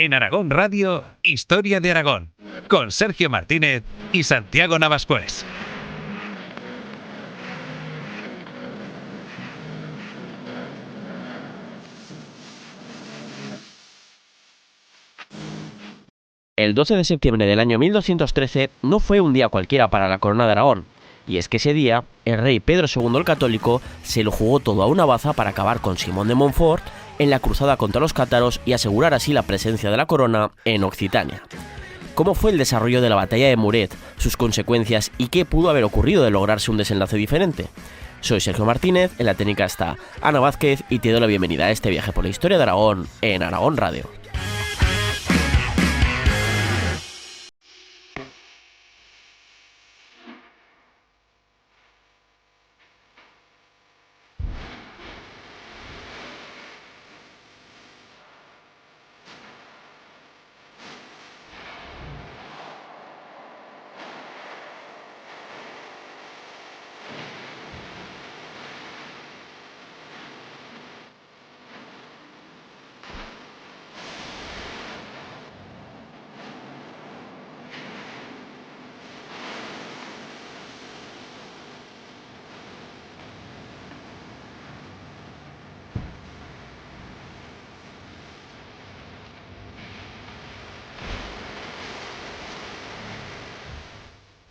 En Aragón Radio, Historia de Aragón, con Sergio Martínez y Santiago Navascués. El 12 de septiembre del año 1213 no fue un día cualquiera para la corona de Aragón, y es que ese día el rey Pedro II el Católico se lo jugó todo a una baza para acabar con Simón de Montfort en la cruzada contra los cátaros y asegurar así la presencia de la corona en Occitania. ¿Cómo fue el desarrollo de la batalla de Muret, sus consecuencias y qué pudo haber ocurrido de lograrse un desenlace diferente? Soy Sergio Martínez, en la técnica está Ana Vázquez y te doy la bienvenida a este viaje por la historia de Aragón en Aragón Radio.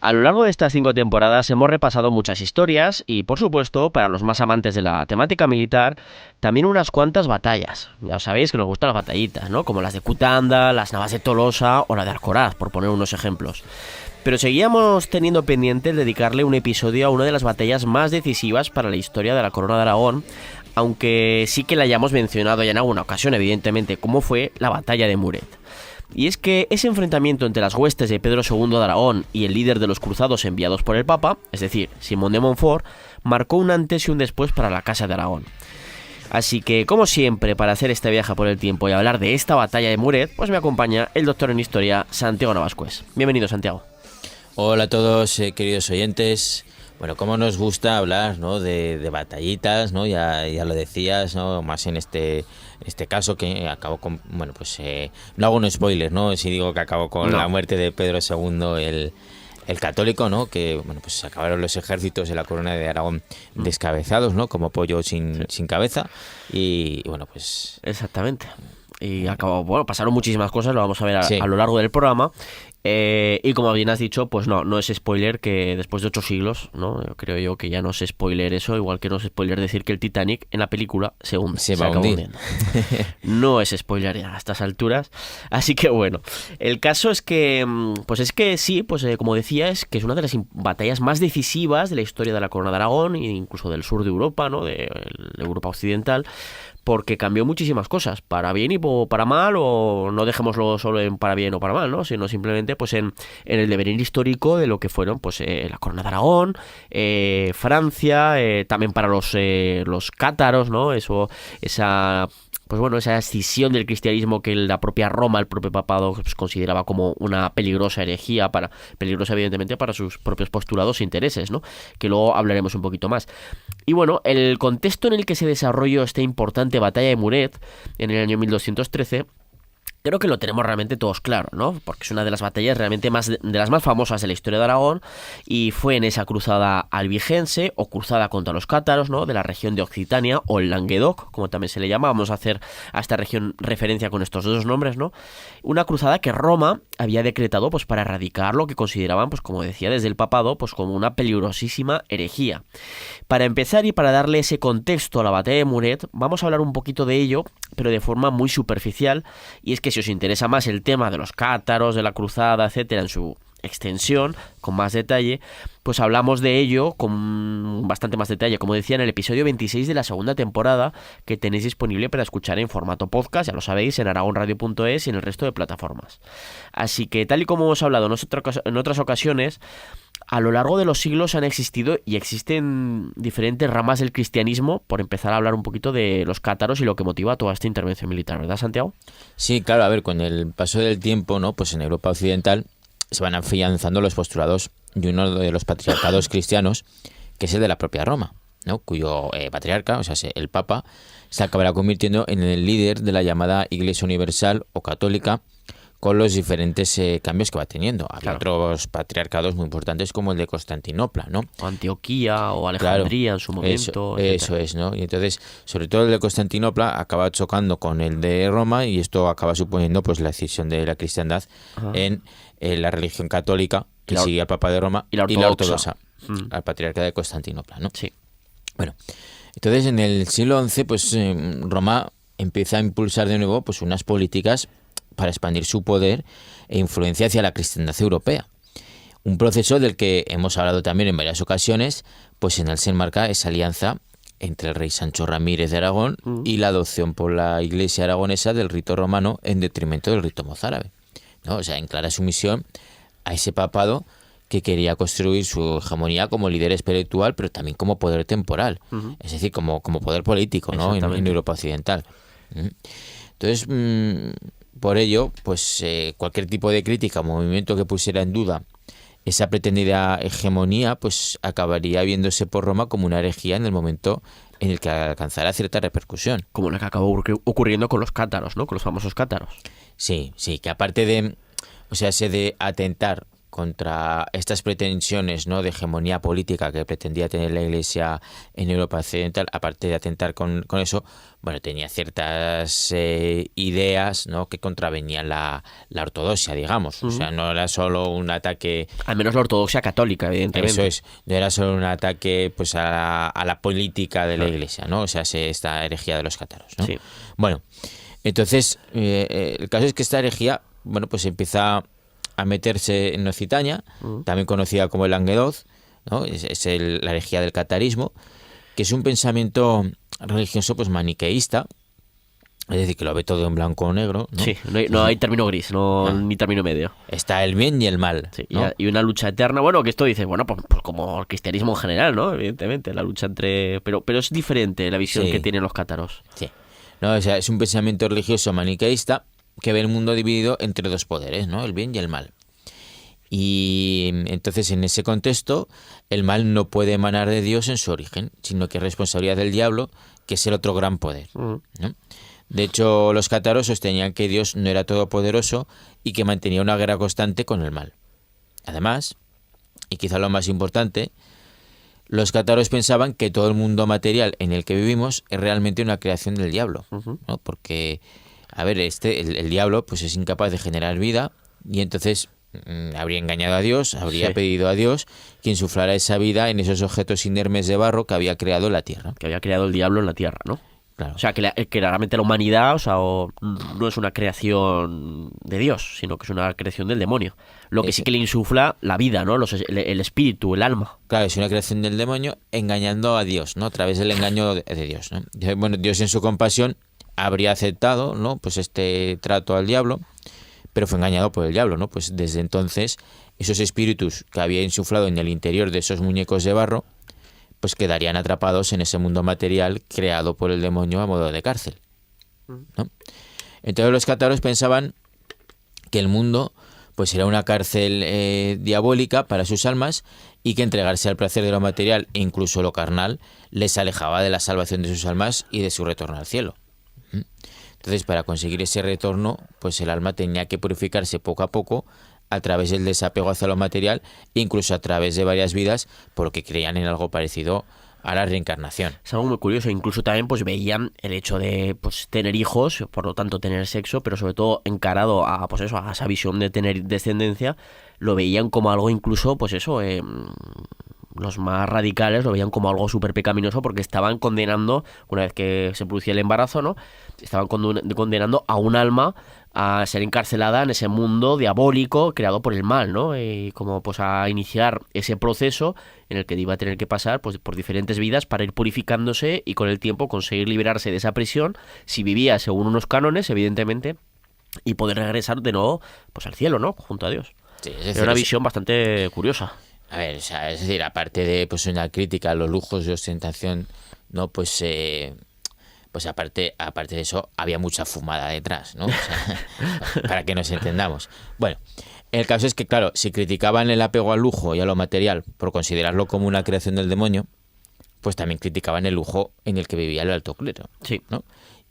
A lo largo de estas 5 temporadas hemos repasado muchas historias y, por supuesto, para los más amantes de la temática militar, también unas cuantas batallas. Ya sabéis que nos gustan las batallitas, ¿no? Como las de Cutanda, las Navas de Tolosa o la de Alcoraz, por poner unos ejemplos. Pero seguíamos teniendo pendiente el dedicarle un episodio a una de las batallas más decisivas para la historia de la Corona de Aragón, aunque sí que la hayamos mencionado ya en alguna ocasión, evidentemente, como fue la batalla de Muret. Y es que ese enfrentamiento entre las huestes de Pedro II de Aragón y el líder de los cruzados enviados por el Papa, es decir, Simón de Montfort, marcó un antes y un después para la Casa de Aragón. Así que, como siempre, para hacer este viaje por el tiempo y hablar de esta batalla de Muret, pues me acompaña el doctor en Historia, Santiago Navascués. Bienvenido, Santiago. Hola a todos, queridos oyentes. Bueno, cómo nos gusta hablar, ¿no?, de batallitas, ¿no? Ya lo decías, ¿no? Más en este caso que acabó con... Bueno, pues no hago un spoiler, ¿no? Si digo que acabó con la muerte de Pedro II el Católico, ¿no? Que, bueno, pues acabaron los ejércitos de la Corona de Aragón descabezados, ¿no? Como pollo sin cabeza. Y bueno, pues... Exactamente. Y acabó, bueno, pasaron muchísimas cosas, lo vamos a ver a lo largo del programa. Y como bien has dicho, pues no es spoiler que después de 8 siglos, ¿no? Creo yo que ya no es spoiler eso, igual que no es spoiler decir que el Titanic en la película se hunde. Se va a hundir. No es spoiler ya a estas alturas. Así que bueno, el caso es que, sí, como decía, es que es una de las batallas más decisivas de la historia de la Corona de Aragón e incluso del sur de Europa, ¿no? De Europa occidental, porque cambió muchísimas cosas, para bien y para mal, o no dejémoslo solo en para bien o para mal, ¿no? Sino simplemente pues en el devenir histórico de lo que fueron pues la Corona de Aragón, Francia, también para los cátaros, ¿no? Esa escisión del cristianismo que la propia Roma, el propio papado, pues, consideraba como una peligrosa herejía, peligrosa evidentemente para sus propios postulados e intereses, ¿no? Que luego hablaremos un poquito más. Y bueno, el contexto en el que se desarrolló esta importante batalla de Muret en el año 1213, creo que lo tenemos realmente todos claro, ¿no? Porque es una de las batallas realmente de las más famosas de la historia de Aragón y fue en esa cruzada albigense o cruzada contra los cátaros, ¿no? De la región de Occitania o el Languedoc, como también se le llama. Vamos a hacer a esta región referencia con estos dos nombres, ¿no? Una cruzada que Roma había decretado pues para erradicar lo que consideraban, pues como decía desde el papado, pues como una peligrosísima herejía. Para empezar y para darle ese contexto a la batalla de Muret, vamos a hablar un poquito de ello, pero de forma muy superficial, y es que si os interesa más el tema de los cátaros, de la cruzada, etcétera, en su extensión, con más detalle, pues hablamos de ello con bastante más detalle, como decía, en el episodio 26 de la segunda temporada, que tenéis disponible para escuchar en formato podcast, ya lo sabéis, en aragonradio.es y en el resto de plataformas. Así que, tal y como hemos hablado en otras ocasiones, a lo largo de los siglos han existido y existen diferentes ramas del cristianismo, por empezar a hablar un poquito de los cátaros y lo que motiva toda esta intervención militar, ¿verdad, Santiago? Sí, claro, a ver, con el paso del tiempo, ¿no? Pues en Europa occidental se van afianzando los postulados de uno de los patriarcados cristianos, que es el de la propia Roma. ¿no? Cuyo patriarca, o sea, el Papa, se acabará convirtiendo en el líder de la llamada Iglesia Universal o Católica, con los diferentes cambios que va teniendo. Había otros patriarcados muy importantes como el de Constantinopla, ¿no? O Antioquía o Alejandría en su momento. Eso es, ¿no? Y entonces, sobre todo el de Constantinopla acaba chocando con el de Roma y esto acaba suponiendo pues la escisión de la cristiandad en la religión católica que sigue al Papa de Roma y la ortodoxa, al patriarca de Constantinopla, ¿no? Sí. Bueno, entonces en el siglo XI pues Roma empieza a impulsar de nuevo pues unas políticas para expandir su poder e influencia hacia la cristiandad europea. Un proceso del que hemos hablado también en varias ocasiones, pues en él se enmarca esa alianza entre el rey Sancho Ramírez de Aragón y la adopción por la Iglesia aragonesa del rito romano en detrimento del rito mozárabe, ¿no? O sea, en clara sumisión a ese papado que quería construir su hegemonía como líder espiritual, pero también como poder temporal, es decir, como poder político, ¿no? En Europa Occidental. Entonces, por ello, pues cualquier tipo de crítica o movimiento que pusiera en duda esa pretendida hegemonía, pues acabaría viéndose por Roma como una herejía en el momento en el que alcanzará cierta repercusión. Como la que acabó ocurriendo con los cátaros, ¿no? Con los famosos cátaros. Sí, que aparte de, o sea, de atentar contra estas pretensiones, ¿no?, de hegemonía política que pretendía tener la Iglesia en Europa Occidental, aparte de atentar con eso, bueno, tenía ciertas ideas, ¿no?, que contravenían la ortodoxia, digamos. O sea, no era solo un ataque... Al menos la ortodoxia católica, evidentemente. Eso es, no era solo un ataque pues a la política de la Iglesia, ¿no? O sea, esta herejía de los cátaros, ¿no? Sí. Bueno, entonces, el caso es que esta herejía, bueno, pues empieza a meterse en Occitania, también conocida como el Languedoc, ¿no? Es la herejía del catarismo, que es un pensamiento religioso pues maniqueísta, es decir, que lo ve todo en blanco o negro, ¿no? Sí, no hay término gris, ni término medio. Está el bien y el mal, sí, ¿no? Y una lucha eterna, bueno, que esto dice, bueno, pues como el cristianismo en general, ¿no? Evidentemente, la lucha entre... Pero es diferente la visión que tienen los cátaros. Sí. No, o sea, es un pensamiento religioso maniqueísta que ve el mundo dividido entre dos poderes, ¿no? El bien y el mal. Y entonces, en ese contexto, el mal no puede emanar de Dios en su origen, sino que es responsabilidad del diablo, que es el otro gran poder, ¿no? De hecho, los cátaros sostenían que Dios no era todopoderoso y que mantenía una guerra constante con el mal. Además, y quizá lo más importante, los cátaros pensaban que todo el mundo material en el que vivimos es realmente una creación del diablo, ¿no? Porque, a ver, el diablo pues es incapaz de generar vida y entonces habría engañado a Dios, habría pedido a Dios que insuflara esa vida en esos objetos inermes de barro que había creado la tierra. Que había creado el diablo en la tierra, ¿no? Claro. O sea, que realmente la humanidad, no es una creación de Dios, sino que es una creación del demonio. Lo que sí que le insufla la vida, ¿no? El espíritu, el alma. Claro, es una creación del demonio engañando a Dios, ¿no? A través del engaño de Dios, ¿no? Bueno, Dios en su compasión habría aceptado, ¿no?, pues este trato al diablo, pero fue engañado por el diablo, ¿no? Pues desde entonces esos espíritus que había insuflado en el interior de esos muñecos de barro pues quedarían atrapados en ese mundo material creado por el demonio a modo de cárcel, ¿no? Entonces los cátaros pensaban que el mundo pues era una cárcel diabólica para sus almas y que entregarse al placer de lo material e incluso lo carnal les alejaba de la salvación de sus almas y de su retorno al cielo. Entonces, para conseguir ese retorno, pues el alma tenía que purificarse poco a poco a través del desapego hacia lo material, incluso a través de varias vidas, porque creían en algo parecido a la reencarnación. Es algo muy curioso. Incluso también pues veían el hecho de pues tener hijos, por lo tanto tener sexo, pero sobre todo encarado a pues eso, a esa visión de tener descendencia, lo veían como algo incluso, pues eso, los más radicales lo veían como algo súper pecaminoso porque estaban condenando, una vez que se producía el embarazo, ¿no?, estaban condenando a un alma a ser encarcelada en ese mundo diabólico creado por el mal, ¿no? Y como pues a iniciar ese proceso en el que iba a tener que pasar pues por diferentes vidas para ir purificándose y con el tiempo conseguir liberarse de esa prisión, si vivía según unos cánones, evidentemente, y poder regresar de nuevo pues al cielo, ¿no?, junto a Dios. Sí, era una visión bastante curiosa. A ver, o sea, es decir, aparte de pues una crítica a los lujos de ostentación, no, pues aparte de eso había mucha fumada detrás, ¿no? O sea, para que nos entendamos. Bueno, el caso es que, claro, si criticaban el apego al lujo y a lo material por considerarlo como una creación del demonio, pues también criticaban el lujo en el que vivía el alto clero, Sí. ¿no?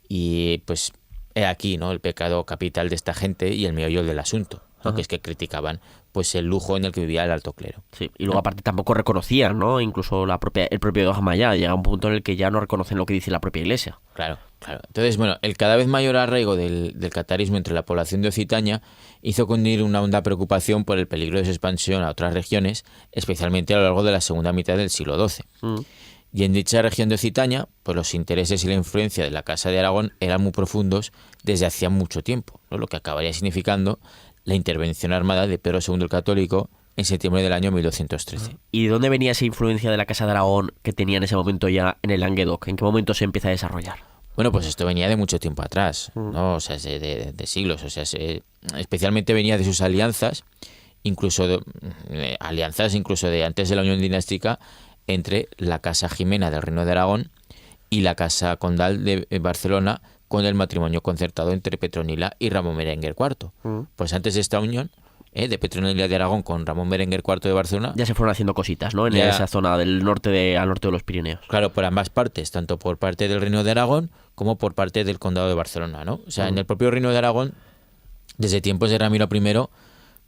Y pues he aquí, ¿no?, el pecado capital de esta gente y el meollo del asunto, ¿no?, que es que criticaban pues el lujo en el que vivía el alto clero. Sí, y luego aparte tampoco reconocían, ¿no? Incluso el propio Dogma llega a un punto en el que ya no reconocen lo que dice la propia Iglesia. Claro, claro. Entonces, bueno, el cada vez mayor arraigo del catarismo entre la población de Occitania hizo cundir una honda preocupación por el peligro de su expansión a otras regiones, especialmente a lo largo de la segunda mitad del siglo XII. Y en dicha región de Occitania, pues los intereses y la influencia de la Casa de Aragón eran muy profundos desde hacía mucho tiempo, ¿no?, lo que acabaría significando la intervención armada de Pedro II el Católico en septiembre del año 1213. ¿Y de dónde venía esa influencia de la Casa de Aragón que tenía en ese momento ya en el Languedoc? ¿En qué momento se empieza a desarrollar? Bueno, pues esto venía de mucho tiempo atrás, ¿no? O sea, de siglos. O sea, especialmente venía de sus alianzas, incluso alianzas incluso de antes de la unión dinástica entre la Casa Jimena del Reino de Aragón y la Casa Condal de Barcelona, con el matrimonio concertado entre Petronila y Ramón Berenguer IV. Pues antes de esta unión, de Petronila de Aragón con Ramón Berenguer IV de Barcelona, Ya se fueron haciendo cositas, ¿no? En Ya. esa zona del norte al norte de los Pirineos. claro, por ambas partes, tanto por parte del Reino de Aragón como por parte del Condado de Barcelona, ¿no? O sea, en el propio Reino de Aragón, desde tiempos de Ramiro I,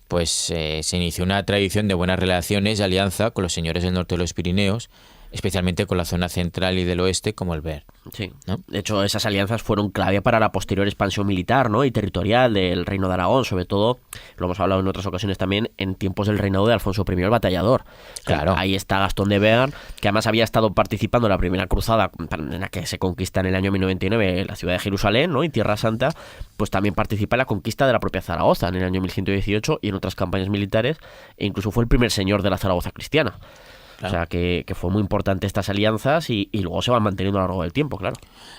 pues se inició una tradición de buenas relaciones y alianza con los señores del norte de los Pirineos, especialmente con la zona central y del oeste, como el Ver. Sí. ¿No? De hecho, esas alianzas fueron clave para la posterior expansión militar, ¿no?, y territorial del Reino de Aragón, sobre todo, lo hemos hablado en otras ocasiones también, en tiempos del reinado de Alfonso I el Batallador. Claro. Ahí está Gastón de Bearn, que además había estado participando en la primera cruzada, en la que se conquista en el año 1099 la ciudad de Jerusalén, ¿no?, y Tierra Santa, pues también participa en la conquista de la propia Zaragoza en el año 1118 y en otras campañas militares, e incluso fue el primer señor de la Zaragoza cristiana. Claro. O sea, que fue muy importante estas alianzas y luego se van manteniendo a lo largo del tiempo, claro.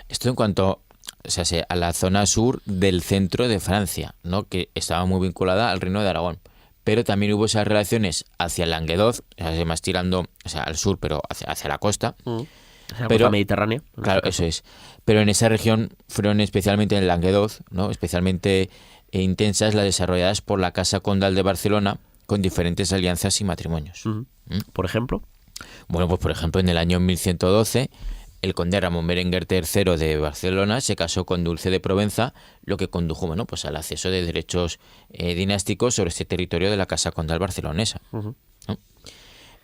Esto en cuanto, o sea, a la zona sur del centro de Francia, ¿no?, que estaba muy vinculada al Reino de Aragón. Pero también hubo esas relaciones hacia el Languedoc, o sea, más tirando, o sea, al sur, pero hacia la costa. O sea, la Pero- costa mediterránea. en Claro, este caso. eso es. Pero en esa región fueron especialmente en el Languedoc, ¿no?, especialmente intensas las desarrolladas por la Casa Condal de Barcelona, con diferentes alianzas y matrimonios. Por ejemplo. Bueno, pues por ejemplo, en el año 1112, el conde Ramón Berenguer III de Barcelona se casó con Dulce de Provenza, lo que condujo, bueno, pues al acceso de derechos dinásticos sobre este territorio de la Casa Condal barcelonesa. ¿No?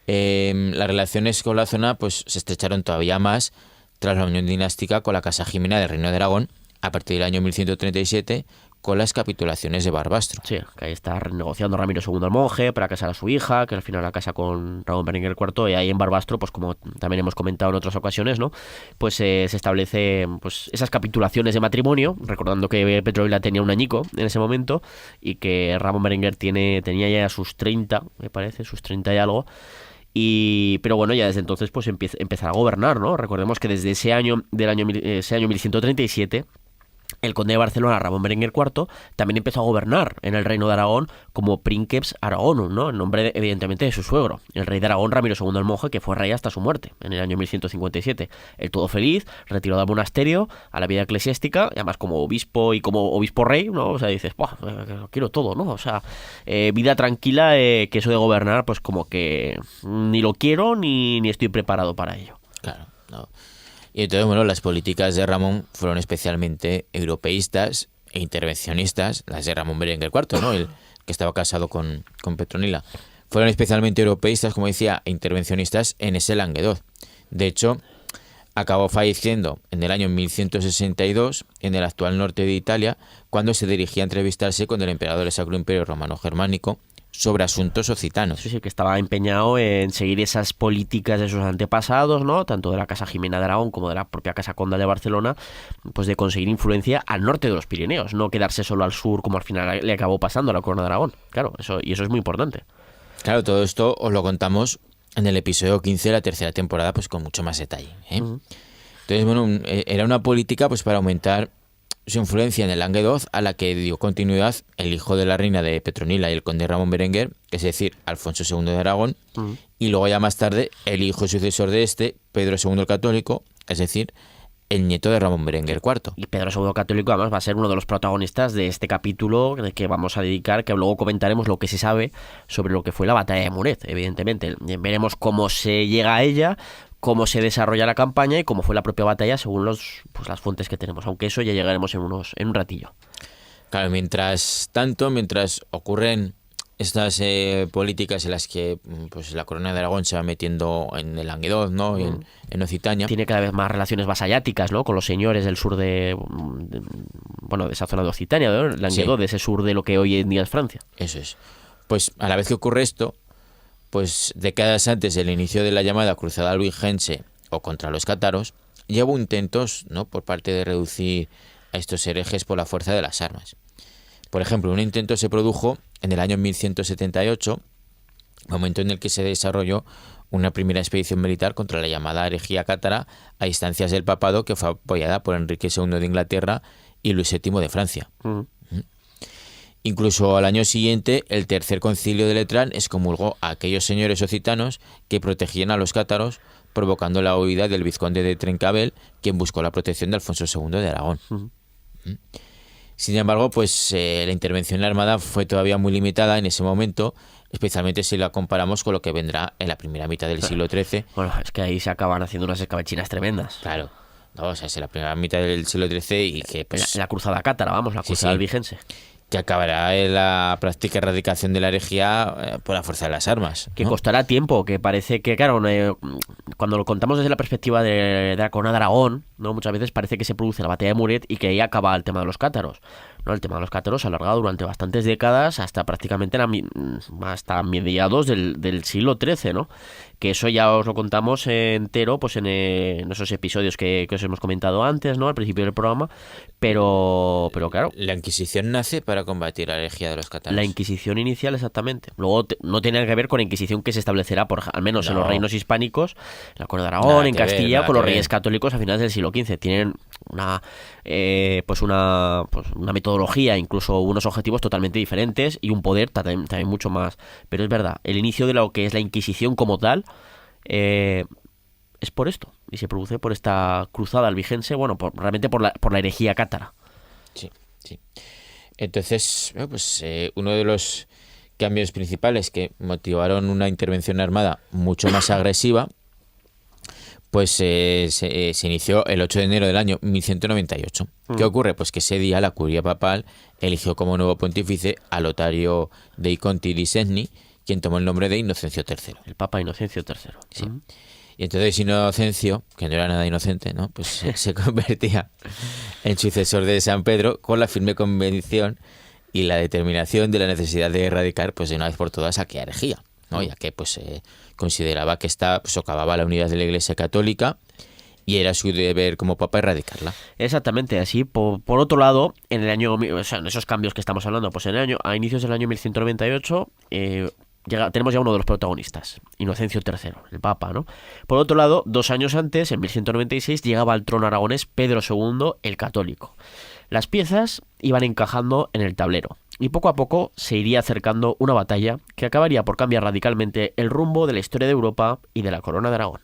Las relaciones con la zona pues se estrecharon todavía más tras la unión dinástica con la Casa Jimena del Reino de Aragón a partir del año 1137, con las capitulaciones de Barbastro. Sí, que ahí está renegociando Ramiro II el monje para casar a su hija, que al final la casa con Ramón Berenguer IV, y ahí en Barbastro, pues como también hemos comentado en otras ocasiones, ¿no?, pues se establece pues esas capitulaciones de matrimonio, recordando que Petronila tenía un añico en ese momento y que Ramón Berenguer tenía ya sus 30, me parece, sus 30 y algo. Pero bueno, ya desde entonces pues empezará a gobernar, ¿no? Recordemos que desde ese año 1137 el conde de Barcelona, Ramón Berenguer IV, también empezó a gobernar en el Reino de Aragón como Princeps Aragonum, ¿no?, en nombre evidentemente de su suegro, el rey de Aragón, Ramiro II el monje, que fue rey hasta su muerte en el año 1157. El todo feliz, retirado al monasterio, a la vida eclesiástica, y además como obispo y como obispo rey, ¿no? O sea, dices, ¡buah! Quiero todo, ¿no? O sea, vida tranquila, que eso de gobernar, pues como que ni lo quiero ni estoy preparado para ello. Claro, no. Y entonces, bueno, las políticas de Ramón fueron especialmente europeístas e intervencionistas, las de Ramón Berenguer IV, ¿no?, el que estaba casado con Petronila. Fueron especialmente europeístas, como decía, e intervencionistas en ese Languedoc. De hecho, acabó falleciendo en el año 1162 en el actual norte de Italia, cuando se dirigía a entrevistarse con el emperador del Sacro Imperio Romano Germánico sobre asuntos occitanos. Sí, que estaba empeñado en seguir esas políticas de sus antepasados, ¿no?, tanto de la Casa Jimena de Aragón como de la propia Casa Condal de Barcelona, pues de conseguir influencia al norte de los Pirineos, no quedarse solo al sur como al final le acabó pasando a la Corona de Aragón. Claro, eso es muy importante. Claro, todo esto os lo contamos en el episodio 15 de la tercera temporada, pues con mucho más detalle, ¿eh? Entonces, bueno, era una política pues para aumentar su influencia en el Languedoc, a la que dio continuidad el hijo de la reina de Petronila y el conde Ramón Berenguer, es decir, Alfonso II de Aragón, y luego ya más tarde el hijo sucesor de este, Pedro II el Católico, es decir, el nieto de Ramón Berenguer IV. Y Pedro II Católico además va a ser uno de los protagonistas de este capítulo que vamos a dedicar, que luego comentaremos lo que se sabe sobre lo que fue la batalla de Muret, evidentemente. Veremos cómo se llega a ella, cómo se desarrolla la campaña y cómo fue la propia batalla según las fuentes que tenemos, aunque eso ya llegaremos en un ratillo. Claro, mientras ocurren estas políticas en las que pues la Corona de Aragón se va metiendo en el Languedoc, ¿no? En Occitania. Tiene cada vez más relaciones vasalláticas, ¿no? Con los señores del sur de esa zona de Occitania, ¿no? Languedoc, Sí. de ese sur de lo que hoy en día es Francia. Eso es. Pues a la vez que ocurre esto, pues décadas antes del inicio de la llamada Cruzada Albigense o contra los cátaros, ya hubo intentos, ¿no?, por parte de reducir a estos herejes por la fuerza de las armas. Por ejemplo, un intento se produjo en el año 1178, momento en el que se desarrolló una primera expedición militar contra la llamada herejía cátara a instancias del papado, que fue apoyada por Enrique II de Inglaterra y Luis VII de Francia. Incluso al año siguiente, el Tercer Concilio de Letrán excomulgó a aquellos señores occitanos que protegían a los cátaros, provocando la huida del vizconde de Trencabel, quien buscó la protección de Alfonso II de Aragón. Sin embargo, pues la intervención en la Armada fue todavía muy limitada en ese momento, especialmente si la comparamos con lo que vendrá en la primera mitad del siglo XIII. Bueno, es que ahí se acaban haciendo unas escabechinas tremendas. Claro, no, o sea, es la primera mitad del siglo XIII y que pues, La cruzada cátara, la cruzada albigense. Que acabará en la práctica erradicación de la herejía por la fuerza de las armas, Que ¿no? costará tiempo, que parece que, claro, cuando lo contamos desde la perspectiva de la Corona de Aragón, ¿no? Muchas veces parece que se produce la batalla de Muret y que ahí acaba el tema de los cátaros, ¿no? El tema de los cátaros se ha alargado durante bastantes décadas hasta prácticamente hasta mediados del siglo XIII, ¿no? Que eso ya os lo contamos entero pues en esos episodios que os hemos comentado antes, ¿no? Al principio del programa, pero claro. La Inquisición nace para combatir la herejía de los cátaros. La Inquisición inicial, exactamente. Luego no tiene que ver con la Inquisición que se establecerá, al menos en los reinos hispánicos, en la Corona de Aragón, en Castilla, con los reyes católicos a finales del siglo XV. Tienen una metodología, incluso unos objetivos totalmente diferentes y un poder también mucho más. Pero es verdad, el inicio de lo que es la Inquisición como tal es por esto, y se produce por esta cruzada albigense, realmente por la herejía cátara. Sí. Entonces, pues uno de los cambios principales que motivaron una intervención armada mucho más agresiva, pues se inició el 8 de enero del año 1198. ¿Qué ocurre? Pues que ese día la curia papal eligió como nuevo pontífice a Lotario dei Conti di Segni, quien tomó el nombre de Inocencio III. El Papa Inocencio III. Sí. Y entonces Inocencio, que no era nada inocente, ¿no? Pues se convertía en sucesor de San Pedro con la firme convicción y la determinación de la necesidad de erradicar pues de una vez por todas aquella herejía, ¿no? Ya que pues consideraba que esta socavaba la unidad de la Iglesia Católica y era su deber como papa erradicarla. Exactamente, así por otro lado, en el año, o sea, en esos cambios que estamos hablando, pues a inicios del año 1198 tenemos ya uno de los protagonistas, Inocencio III, el Papa, ¿no? Por otro lado, 2 años antes, en 1196, llegaba al trono aragonés Pedro II, el Católico. Las piezas iban encajando en el tablero y poco a poco se iría acercando una batalla que acabaría por cambiar radicalmente el rumbo de la historia de Europa y de la Corona de Aragón.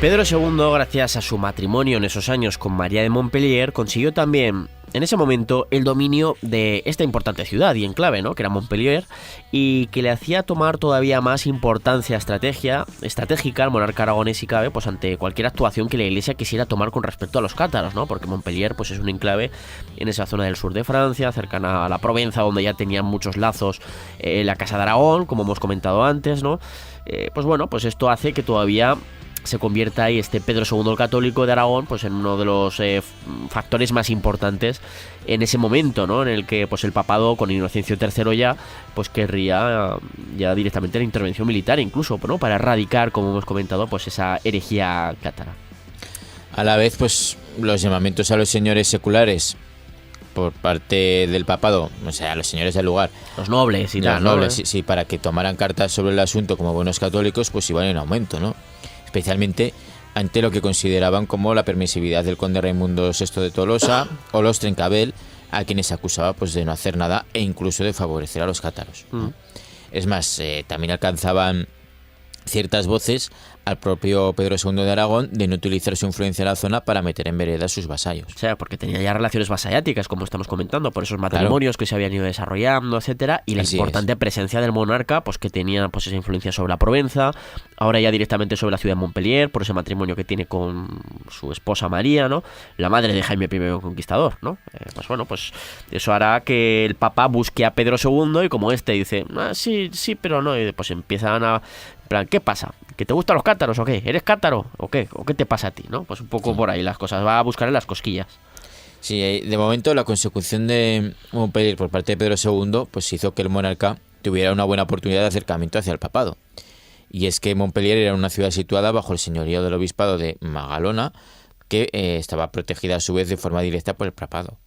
Pedro II, gracias a su matrimonio en esos años con María de Montpellier, consiguió también en ese momento el dominio de esta importante ciudad y enclave, ¿no?, que era Montpellier, y que le hacía tomar todavía más importancia estratégica al monarca aragonés, si cabe, pues ante cualquier actuación que la Iglesia quisiera tomar con respecto a los cátaros, ¿no? Porque Montpellier pues es un enclave en esa zona del sur de Francia, cercana a la Provenza, donde ya tenían muchos lazos la Casa de Aragón, como hemos comentado antes, ¿no? Pues esto hace que todavía se convierte ahí Pedro II el Católico de Aragón pues en uno de los factores más importantes en ese momento, ¿no? En el que pues el papado con Inocencio III ya pues querría ya directamente la intervención militar incluso, ¿no? Para erradicar, como hemos comentado, pues esa herejía cátara. A la vez, pues los llamamientos a los señores seculares por parte del papado, o sea, a los señores del lugar, los nobles y los tal, nobles, ¿no? sí, para que tomaran cartas sobre el asunto como buenos católicos, pues iban en aumento, ¿no? Especialmente ante lo que consideraban como la permisividad del conde Raimundo VI de Tolosa o los Trencabel, a quienes acusaba pues de no hacer nada e incluso de favorecer a los cátaros. Es más, también alcanzaban ciertas voces al propio Pedro II de Aragón de no utilizar su influencia en la zona para meter en vereda a sus vasallos. O sea, porque tenía ya relaciones vasalláticas, como estamos comentando, por esos matrimonios que se habían ido desarrollando, etcétera, y la Así importante presencia del monarca, pues que tenía pues esa influencia sobre la Provenza, ahora ya directamente sobre la ciudad de Montpellier, por ese matrimonio que tiene con su esposa María, ¿no? La madre de Jaime I el Conquistador, ¿no? Pues bueno, pues eso hará que el Papa busque a Pedro II y como dice, sí, pero no, y pues empiezan a... En plan, ¿qué pasa? ¿Que te gustan los cátaros o qué? ¿Eres cátaro o qué? ¿O qué te pasa a ti? ¿No? Pues un poco por ahí las cosas. Va a buscar en las cosquillas. Sí, de momento la consecución de Montpellier por parte de Pedro II pues hizo que el monarca tuviera una buena oportunidad de acercamiento hacia el papado. Y es que Montpellier era una ciudad situada bajo el señorío del obispado de Magalona, que estaba protegida a su vez de forma directa por el papado.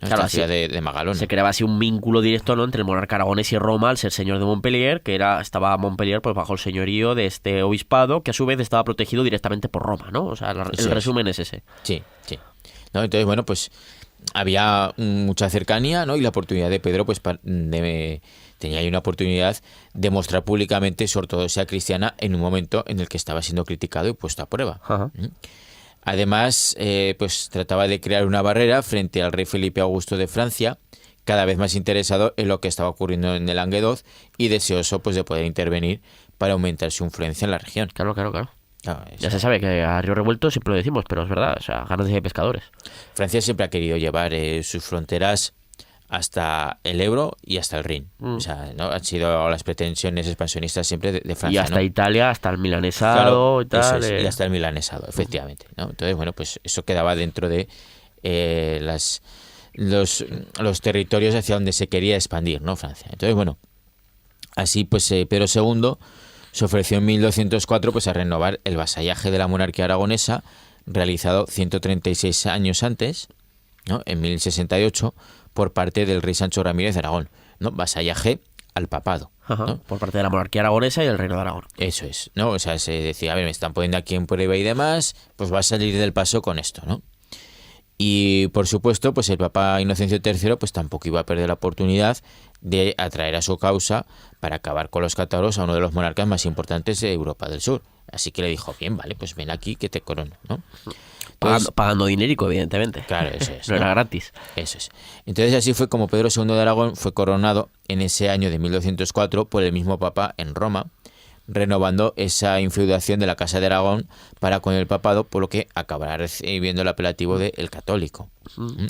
Claro, ciudad de Magalona. Se creaba así un vínculo directo, ¿no?, entre el monarca aragonés y Roma al ser señor de Montpellier, que estaba Montpellier pues bajo el señorío de este obispado, que a su vez estaba protegido directamente por Roma, ¿no? O sea, el resumen es ese. Sí. ¿No? Entonces, bueno, pues había mucha cercanía, ¿no? Y la oportunidad de Pedro, pues tenía ahí una oportunidad de mostrar públicamente su ortodoxia cristiana en un momento en el que estaba siendo criticado y puesto a prueba. Ajá. Además, pues trataba de crear una barrera frente al rey Felipe Augusto de Francia, cada vez más interesado en lo que estaba ocurriendo en el Languedoc y deseoso pues de poder intervenir para aumentar su influencia en la región. Claro. Ya se sabe que a río revuelto siempre lo decimos, pero es verdad, o sea, ganas de pescadores. Francia siempre ha querido llevar sus fronteras hasta el Ebro y hasta el Rin. O sea, ¿no? Han sido las pretensiones expansionistas siempre de Francia. Y hasta, ¿no?, Italia, hasta el milanesado, claro, y tal. Y hasta el milanesado, efectivamente, ¿no? Entonces, bueno, pues eso quedaba dentro de los territorios hacia donde se quería expandir, ¿no? Francia. Entonces, bueno, así pues Pedro II se ofreció en 1204 pues a renovar el vasallaje de la monarquía aragonesa realizado 136 años antes, ¿no?, en 1068, por parte del rey Sancho Ramírez de Aragón, ¿no? Vasallaje al papado, ¿no? Por parte de la monarquía aragonesa y el reino de Aragón. Eso es, ¿no? O sea, se decía, a ver, me están poniendo aquí en prueba y demás, pues va a salir del paso con esto, ¿no? Y por supuesto, pues el Papa Inocencio III pues tampoco iba a perder la oportunidad de atraer a su causa para acabar con los cátaros a uno de los monarcas más importantes de Europa del Sur. Así que le dijo, bien, vale, pues ven aquí que te corono, ¿no? Pagando dinerico, evidentemente. Claro, eso es. No era gratis. Eso es. Entonces así fue como Pedro II de Aragón fue coronado en ese año de 1204 por el mismo Papa en Roma, renovando esa infeudación de la Casa de Aragón para con el papado, por lo que acabará recibiendo el apelativo de el católico.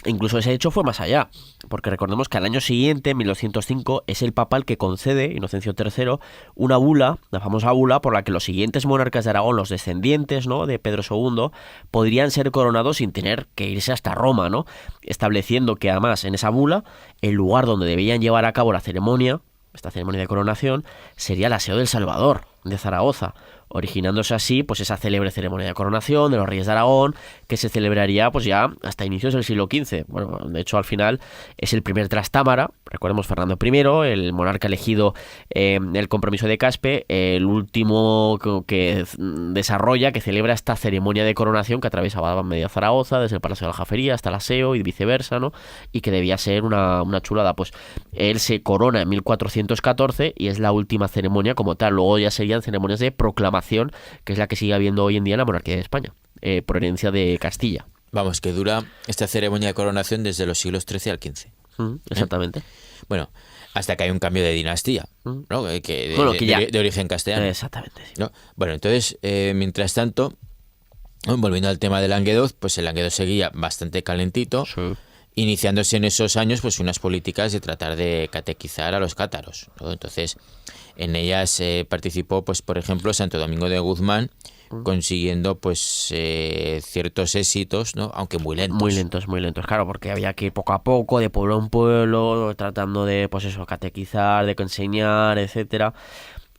Incluso ese hecho fue más allá, porque recordemos que al año siguiente, en 1205, es el Papa el que concede, Inocencio III, una bula, la famosa bula, por la que los siguientes monarcas de Aragón, los descendientes, ¿no?, de Pedro II, podrían ser coronados sin tener que irse hasta Roma, ¿no?, estableciendo que además en esa bula, el lugar donde debían llevar a cabo la ceremonia, esta ceremonia de coronación, sería el Aseo del Salvador, de Zaragoza, originándose así pues esa célebre ceremonia de coronación de los reyes de Aragón, que se celebraría pues ya hasta inicios del siglo XV. Bueno, de hecho al final es el primer Trastámara, recordemos Fernando I, el monarca elegido en el compromiso de Caspe, el último que desarrolla, que celebra esta ceremonia de coronación que atravesaba medio Zaragoza, desde el Palacio de la Aljafería hasta el Aseo y viceversa, ¿no? Y que debía ser una chulada. Pues él se corona en 1414 y es la última ceremonia como tal. Luego ya serían ceremonias de proclamación, que es la que sigue habiendo hoy en día en la monarquía de España, por herencia de Castilla. Vamos, que dura esta ceremonia de coronación desde los siglos XIII al XV. Exactamente. Bueno, hasta que hay un cambio de dinastía, ¿no? De origen castellano. Exactamente. Sí. ¿No? Bueno, entonces, mientras tanto, volviendo al tema del Languedoc, pues el Languedoc seguía bastante calentito. Sí. iniciándose en esos años pues unas políticas de tratar de catequizar a los cátaros, ¿no? Entonces, en ellas participó, pues por ejemplo, Santo Domingo de Guzmán, consiguiendo pues ciertos éxitos, ¿no? Aunque muy lentos. Muy lentos, claro, porque había que ir poco a poco, de pueblo en pueblo, tratando de, pues eso, catequizar, de enseñar, etcétera.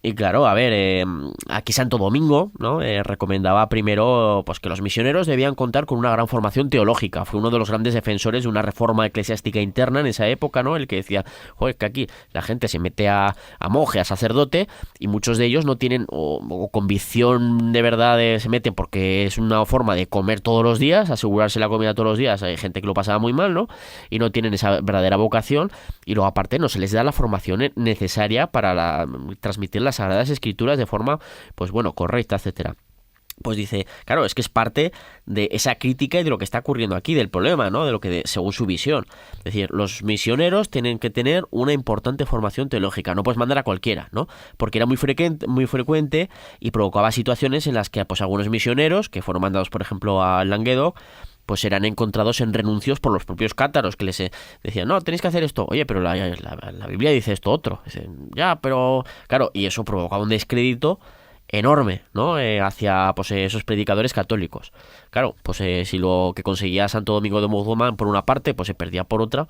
Y claro, a ver, aquí Santo Domingo, ¿no? Recomendaba primero pues que los misioneros debían contar con una gran formación teológica. Fue uno de los grandes defensores de una reforma eclesiástica interna en esa época, ¿no? El que decía, joder, que aquí la gente se mete a monje, a sacerdote, y muchos de ellos no tienen o convicción de verdad se meten porque es una forma de comer todos los días, asegurarse la comida todos los días. Hay gente que lo pasaba muy mal, ¿no? Y no tienen esa verdadera vocación, y luego aparte no se les da la formación necesaria para transmitir las Sagradas Escrituras de forma, pues bueno, correcta, etcétera. Pues dice, claro, es que es parte de esa crítica y de lo que está ocurriendo aquí, del problema, ¿no? De lo que, según su visión. Es decir, los misioneros tienen que tener una importante formación teológica, no puedes mandar a cualquiera, ¿no? Porque era muy frecuente y provocaba situaciones en las que, pues, algunos misioneros, que fueron mandados, por ejemplo, a Languedoc, pues eran encontrados en renuncios por los propios cátaros, que les decían, no, tenéis que hacer esto. Oye, pero la Biblia dice esto otro. Dicen, ya, pero... Claro, y eso provocaba un descrédito enorme, ¿no? Hacia pues esos predicadores católicos. Claro, pues si lo que conseguía Santo Domingo de Guzmán por una parte, pues se perdía por otra,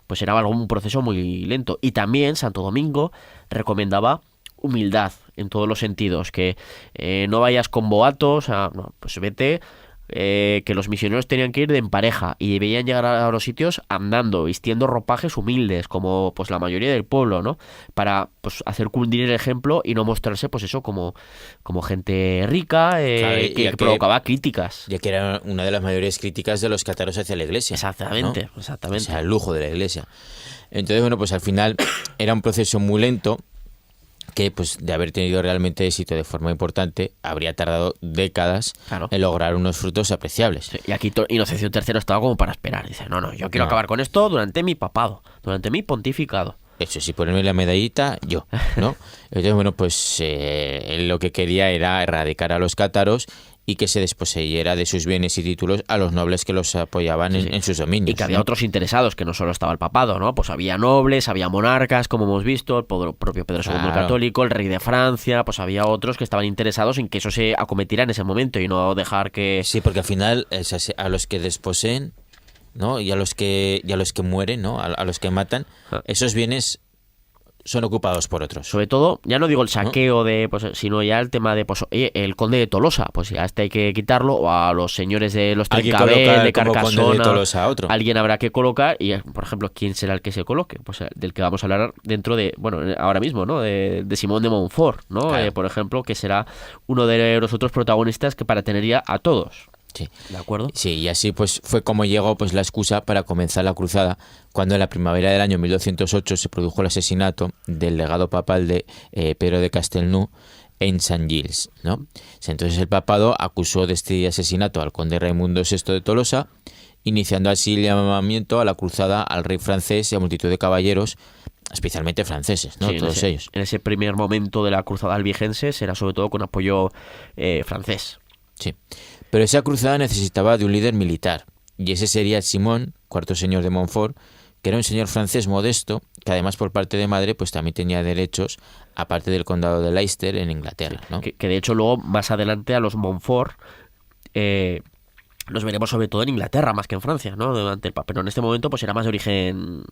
pues era un proceso muy lento. Y también Santo Domingo recomendaba humildad en todos los sentidos, que no vayas con boatos, no, pues vete... que los misioneros tenían que ir en pareja y debían llegar a los sitios andando, vistiendo ropajes humildes, como pues la mayoría del pueblo, ¿no? Para pues hacer cundir el ejemplo y no mostrarse, pues eso, como gente rica, Claro, que provocaba críticas. Ya que era una de las mayores críticas de los cátaros hacia la iglesia. Exactamente, ¿no? exactamente. O sea, el lujo de la iglesia. Entonces, bueno, pues al final era un proceso muy lento, que pues de haber tenido realmente éxito de forma importante, habría tardado décadas en lograr unos frutos apreciables. Sí, y aquí Inocencio III estaba como para esperar. Dice, no, yo quiero acabar con esto durante mi papado, durante mi pontificado. Eso sí, ponerme la medallita, yo, ¿no? Entonces, bueno, pues él lo que quería era erradicar a los cátaros y que se desposeyera de sus bienes y títulos a los nobles que los apoyaban en sus dominios. Y que había otros interesados, que no solo estaba el papado, ¿no? Pues había nobles, había monarcas, como hemos visto, el propio Pedro II el Católico, el rey de Francia, pues había otros que estaban interesados en que eso se acometiera en ese momento y no dejar que... Sí, porque al final a los que desposeen, ¿no? y a los que mueren, ¿no? a los que matan, esos bienes son ocupados por otros. Sobre todo, ya no digo el saqueo de, pues, sino ya el tema de, pues, oye, el conde de Tolosa, pues ya hay que quitarlo, o a los señores de los Trencabel, de Carcasona, alguien habrá que colocar, y por ejemplo, ¿quién será el que se coloque? Pues del que vamos a hablar dentro de, bueno, ahora mismo, ¿no? De Simón de Montfort, ¿no? Claro. Por ejemplo, que será uno de los otros protagonistas que para tener ya a todos. Sí. ¿De acuerdo? Sí, y así pues fue como llegó pues la excusa para comenzar la cruzada, cuando en la primavera del año 1208 se produjo el asesinato del legado papal de Pedro de Castelnau en San Gilles, ¿no? Entonces el papado acusó de este asesinato al conde Raimundo VI de Tolosa, iniciando así el llamamiento a la cruzada al rey francés y a multitud de caballeros, especialmente franceses, ¿no? Sí, todos ellos. En ese primer momento de la cruzada albigense será sobre todo con apoyo francés. Sí, pero esa cruzada necesitaba de un líder militar, y ese sería Simón, cuarto señor de Montfort, que era un señor francés modesto, que además por parte de madre pues también tenía derechos, aparte del condado de Leicester en Inglaterra, ¿no? Que de hecho luego más adelante a los Montfort los veremos sobre todo en Inglaterra más que en Francia, ¿no? Durante el pero en este momento pues era más de origen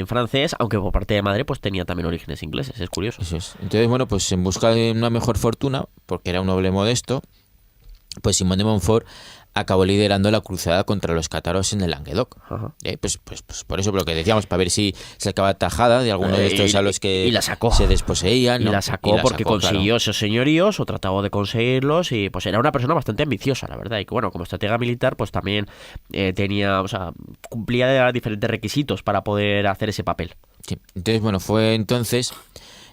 francés, aunque por parte de madre pues tenía también orígenes ingleses, es curioso. Eso es. Entonces, bueno, pues en busca de una mejor fortuna, porque era un noble modesto, pues Simón de Montfort acabó liderando la cruzada contra los cátaros en el Languedoc. Pues por eso, lo que decíamos, para ver si sacaba tajada de alguno de estos a los que la sacó. se desposeían, ¿no? Y la sacó porque consiguió claro. esos señoríos, o trataba de conseguirlos, y pues era una persona bastante ambiciosa, la verdad, y que bueno, como estratega militar pues también tenía, o sea, cumplía diferentes requisitos para poder hacer ese papel. Sí. Entonces, bueno, fue entonces,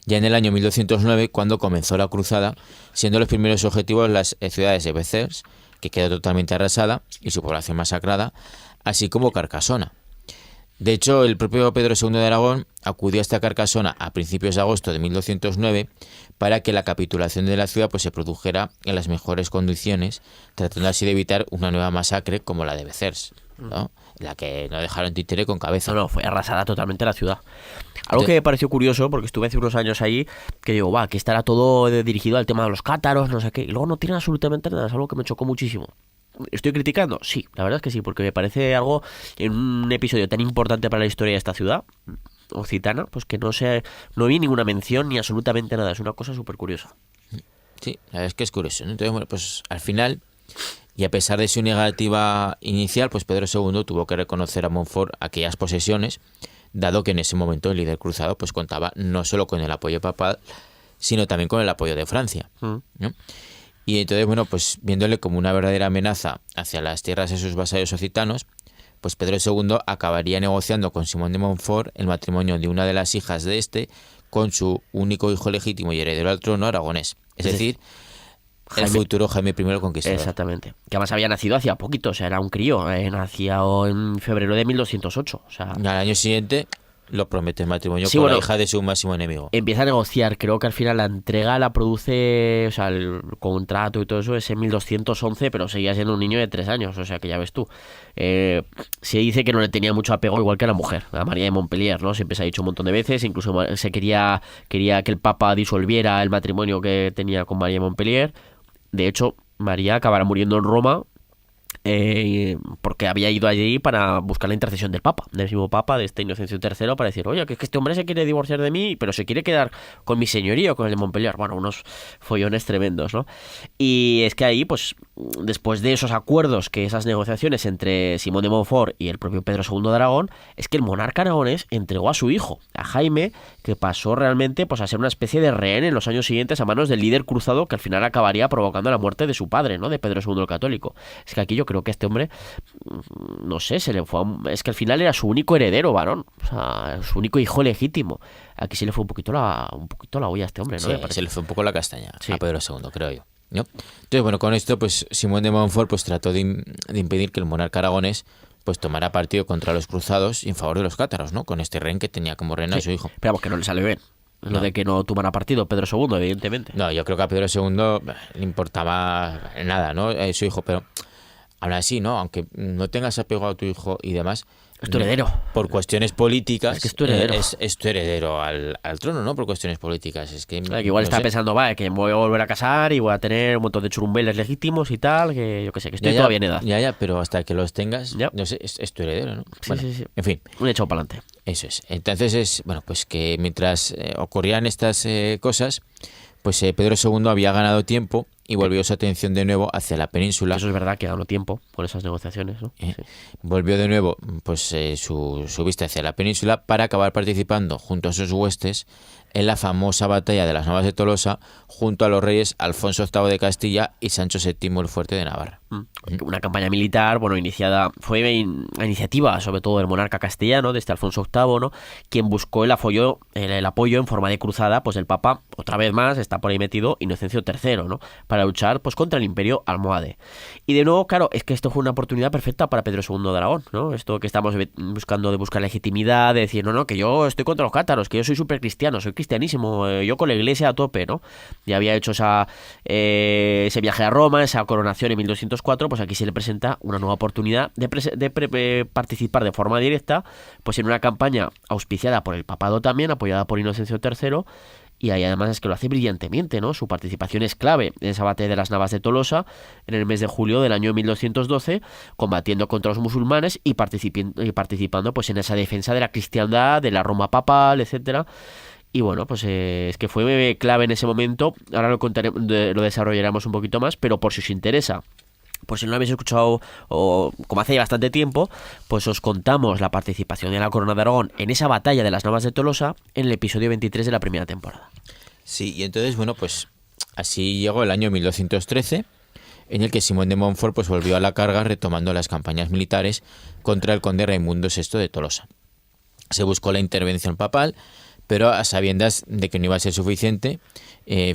ya en el año 1209, cuando comenzó la cruzada, siendo los primeros objetivos las ciudades de Béziers, que quedó totalmente arrasada, y su población masacrada, así como Carcasona. De hecho, el propio Pedro II de Aragón acudió hasta Carcasona a principios de agosto de 1209 para que la capitulación de la ciudad pues se produjera en las mejores condiciones, tratando así de evitar una nueva masacre como la de Béziers, ¿no? la que no dejaron títere con cabeza. No, fue arrasada totalmente la ciudad. Algo Sí. que me pareció curioso, porque estuve hace unos años ahí, que digo, va, que estará todo dirigido al tema de los cátaros, no sé qué, y luego no tienen absolutamente nada, es algo que me chocó muchísimo. ¿Estoy criticando? Sí, la verdad es que sí, porque me parece algo en un episodio tan importante para la historia de esta ciudad occitana, pues que no vi ninguna mención ni absolutamente nada, es una cosa súper curiosa. Sí, la verdad es que es curioso, ¿no? Entonces, bueno, pues al final, y a pesar de su negativa inicial, pues Pedro II tuvo que reconocer a Montfort aquellas posesiones, dado que en ese momento el líder cruzado pues contaba no solo con el apoyo papal, sino también con el apoyo de Francia, ¿no? Y entonces, bueno, pues viéndole como una verdadera amenaza hacia las tierras de sus vasallos occitanos, pues Pedro II acabaría negociando con Simón de Montfort el matrimonio de una de las hijas de este con su único hijo legítimo y heredero al trono aragonés, es decir, el futuro Jaime I el Conquistador. Exactamente. Que además había nacido hacía poquito, o sea, era un crío, nació en febrero de 1208, o sea... Al año siguiente lo promete el matrimonio Sí, con bueno, la hija de su máximo enemigo. empieza a negociar, creo que al final la entrega la produce, o sea, el contrato y todo eso es en 1211, pero seguía siendo un niño de 3 años, o sea que ya ves tú. Se dice que no le tenía mucho apego igual que a la mujer, a María de Montpellier, ¿no? Siempre se ha dicho un montón de veces, incluso se quería que el Papa disolviera el matrimonio que tenía con María de Montpellier. De hecho, María acabará muriendo en Roma porque había ido allí para buscar la intercesión del Papa, del mismo Papa, de este Inocencio III, para decir, oye, que este hombre se quiere divorciar de mí, pero se quiere quedar con mi señorío, con el de Montpellier. Bueno, unos follones tremendos, ¿no? Y es que ahí, pues, después de esos acuerdos, que esas negociaciones entre Simón de Montfort y el propio Pedro II de Aragón, es que el monarca aragonés entregó a su hijo, a Jaime, que pasó realmente pues a ser una especie de rehén en los años siguientes a manos del líder cruzado que al final acabaría provocando la muerte de su padre, ¿no? De Pedro II el Católico. Es que aquí yo creo que a este hombre, no sé, se le fue es que al final era su único heredero varón, o sea, su único hijo legítimo. Aquí se le fue un poquito la olla a este hombre, ¿no? Sí, se le fue un poco la castaña Sí. a Pedro II, creo yo, ¿no? Entonces, bueno, con esto, pues Simón de Montfort pues trató de impedir que el monarca aragonés pues tomara partido contra los cruzados y en favor de los cátaros, ¿no? Con este rehén que tenía como rehén a su hijo. Pero vamos, que no le salió bien. Lo No. de que no tomara partido Pedro II, evidentemente. No, yo creo que a Pedro II le importaba nada, ¿no? Su hijo, pero aún así, ¿no? Aunque no tengas apego a tu hijo y demás... Es tu heredero. Por cuestiones políticas... Es que es tu heredero. Es tu heredero al trono, ¿no? Por cuestiones políticas. Es que... Que igual no está sé. pensando, va, que me voy a volver a casar y voy a tener un montón de churumbeles legítimos y tal, que yo qué sé, que estoy todavía en edad. Ya, pero hasta que los tengas, Ya. no sé, es tu heredero, ¿no? Sí, Bueno, sí. En fin, Un echado para adelante. eso es. Entonces es, bueno, pues que mientras ocurrían estas cosas, pues Pedro II había ganado tiempo y volvió su atención de nuevo hacia la península. Eso es verdad que ganó tiempo por esas negociaciones, ¿no? Sí. Volvió de nuevo pues su vista hacia la península para acabar participando junto a sus huestes en la famosa batalla de las Navas de Tolosa junto a los reyes Alfonso VIII de Castilla y Sancho VII el Fuerte de Navarra. Una campaña militar, bueno, fue a iniciativa sobre todo del monarca castellano, de este Alfonso VIII, ¿no? Quien buscó el apoyo en forma de cruzada, pues del Papa, otra vez más, está por ahí metido Inocencio III, ¿no? Para luchar pues contra el imperio almohade. Y de nuevo, claro, es que esto fue una oportunidad perfecta para Pedro II de Aragón, ¿no? Esto que estamos buscando de buscar legitimidad, de decir, no, que yo estoy contra los cátaros, que yo soy súper cristiano, soy cristianísimo, yo con la iglesia a tope, ¿no? Ya había hecho ese viaje a Roma, esa coronación en 1204, pues aquí se le presenta una nueva oportunidad de participar de forma directa pues en una campaña auspiciada por el papado también, apoyada por Inocencio III, y ahí además es que lo hace brillantemente, ¿no? Su participación es clave en esa batalla de las Navas de Tolosa en el mes de julio del año 1212, combatiendo contra los musulmanes y participando pues en esa defensa de la cristiandad, de la Roma papal, etcétera. Y bueno, pues es que fue clave en ese momento. Ahora lo desarrollaremos un poquito más, pero por si os interesa, por si no lo habéis escuchado, o como hace ya bastante tiempo, pues os contamos la participación de la Corona de Aragón en esa batalla de las Navas de Tolosa en el episodio 23 de la primera temporada. Sí, y entonces, bueno, pues así llegó el año 1213, en el que Simón de Montfort pues volvió a la carga retomando las campañas militares contra el conde Raimundo VI de Tolosa. Se buscó la intervención papal, pero a sabiendas de que no iba a ser suficiente,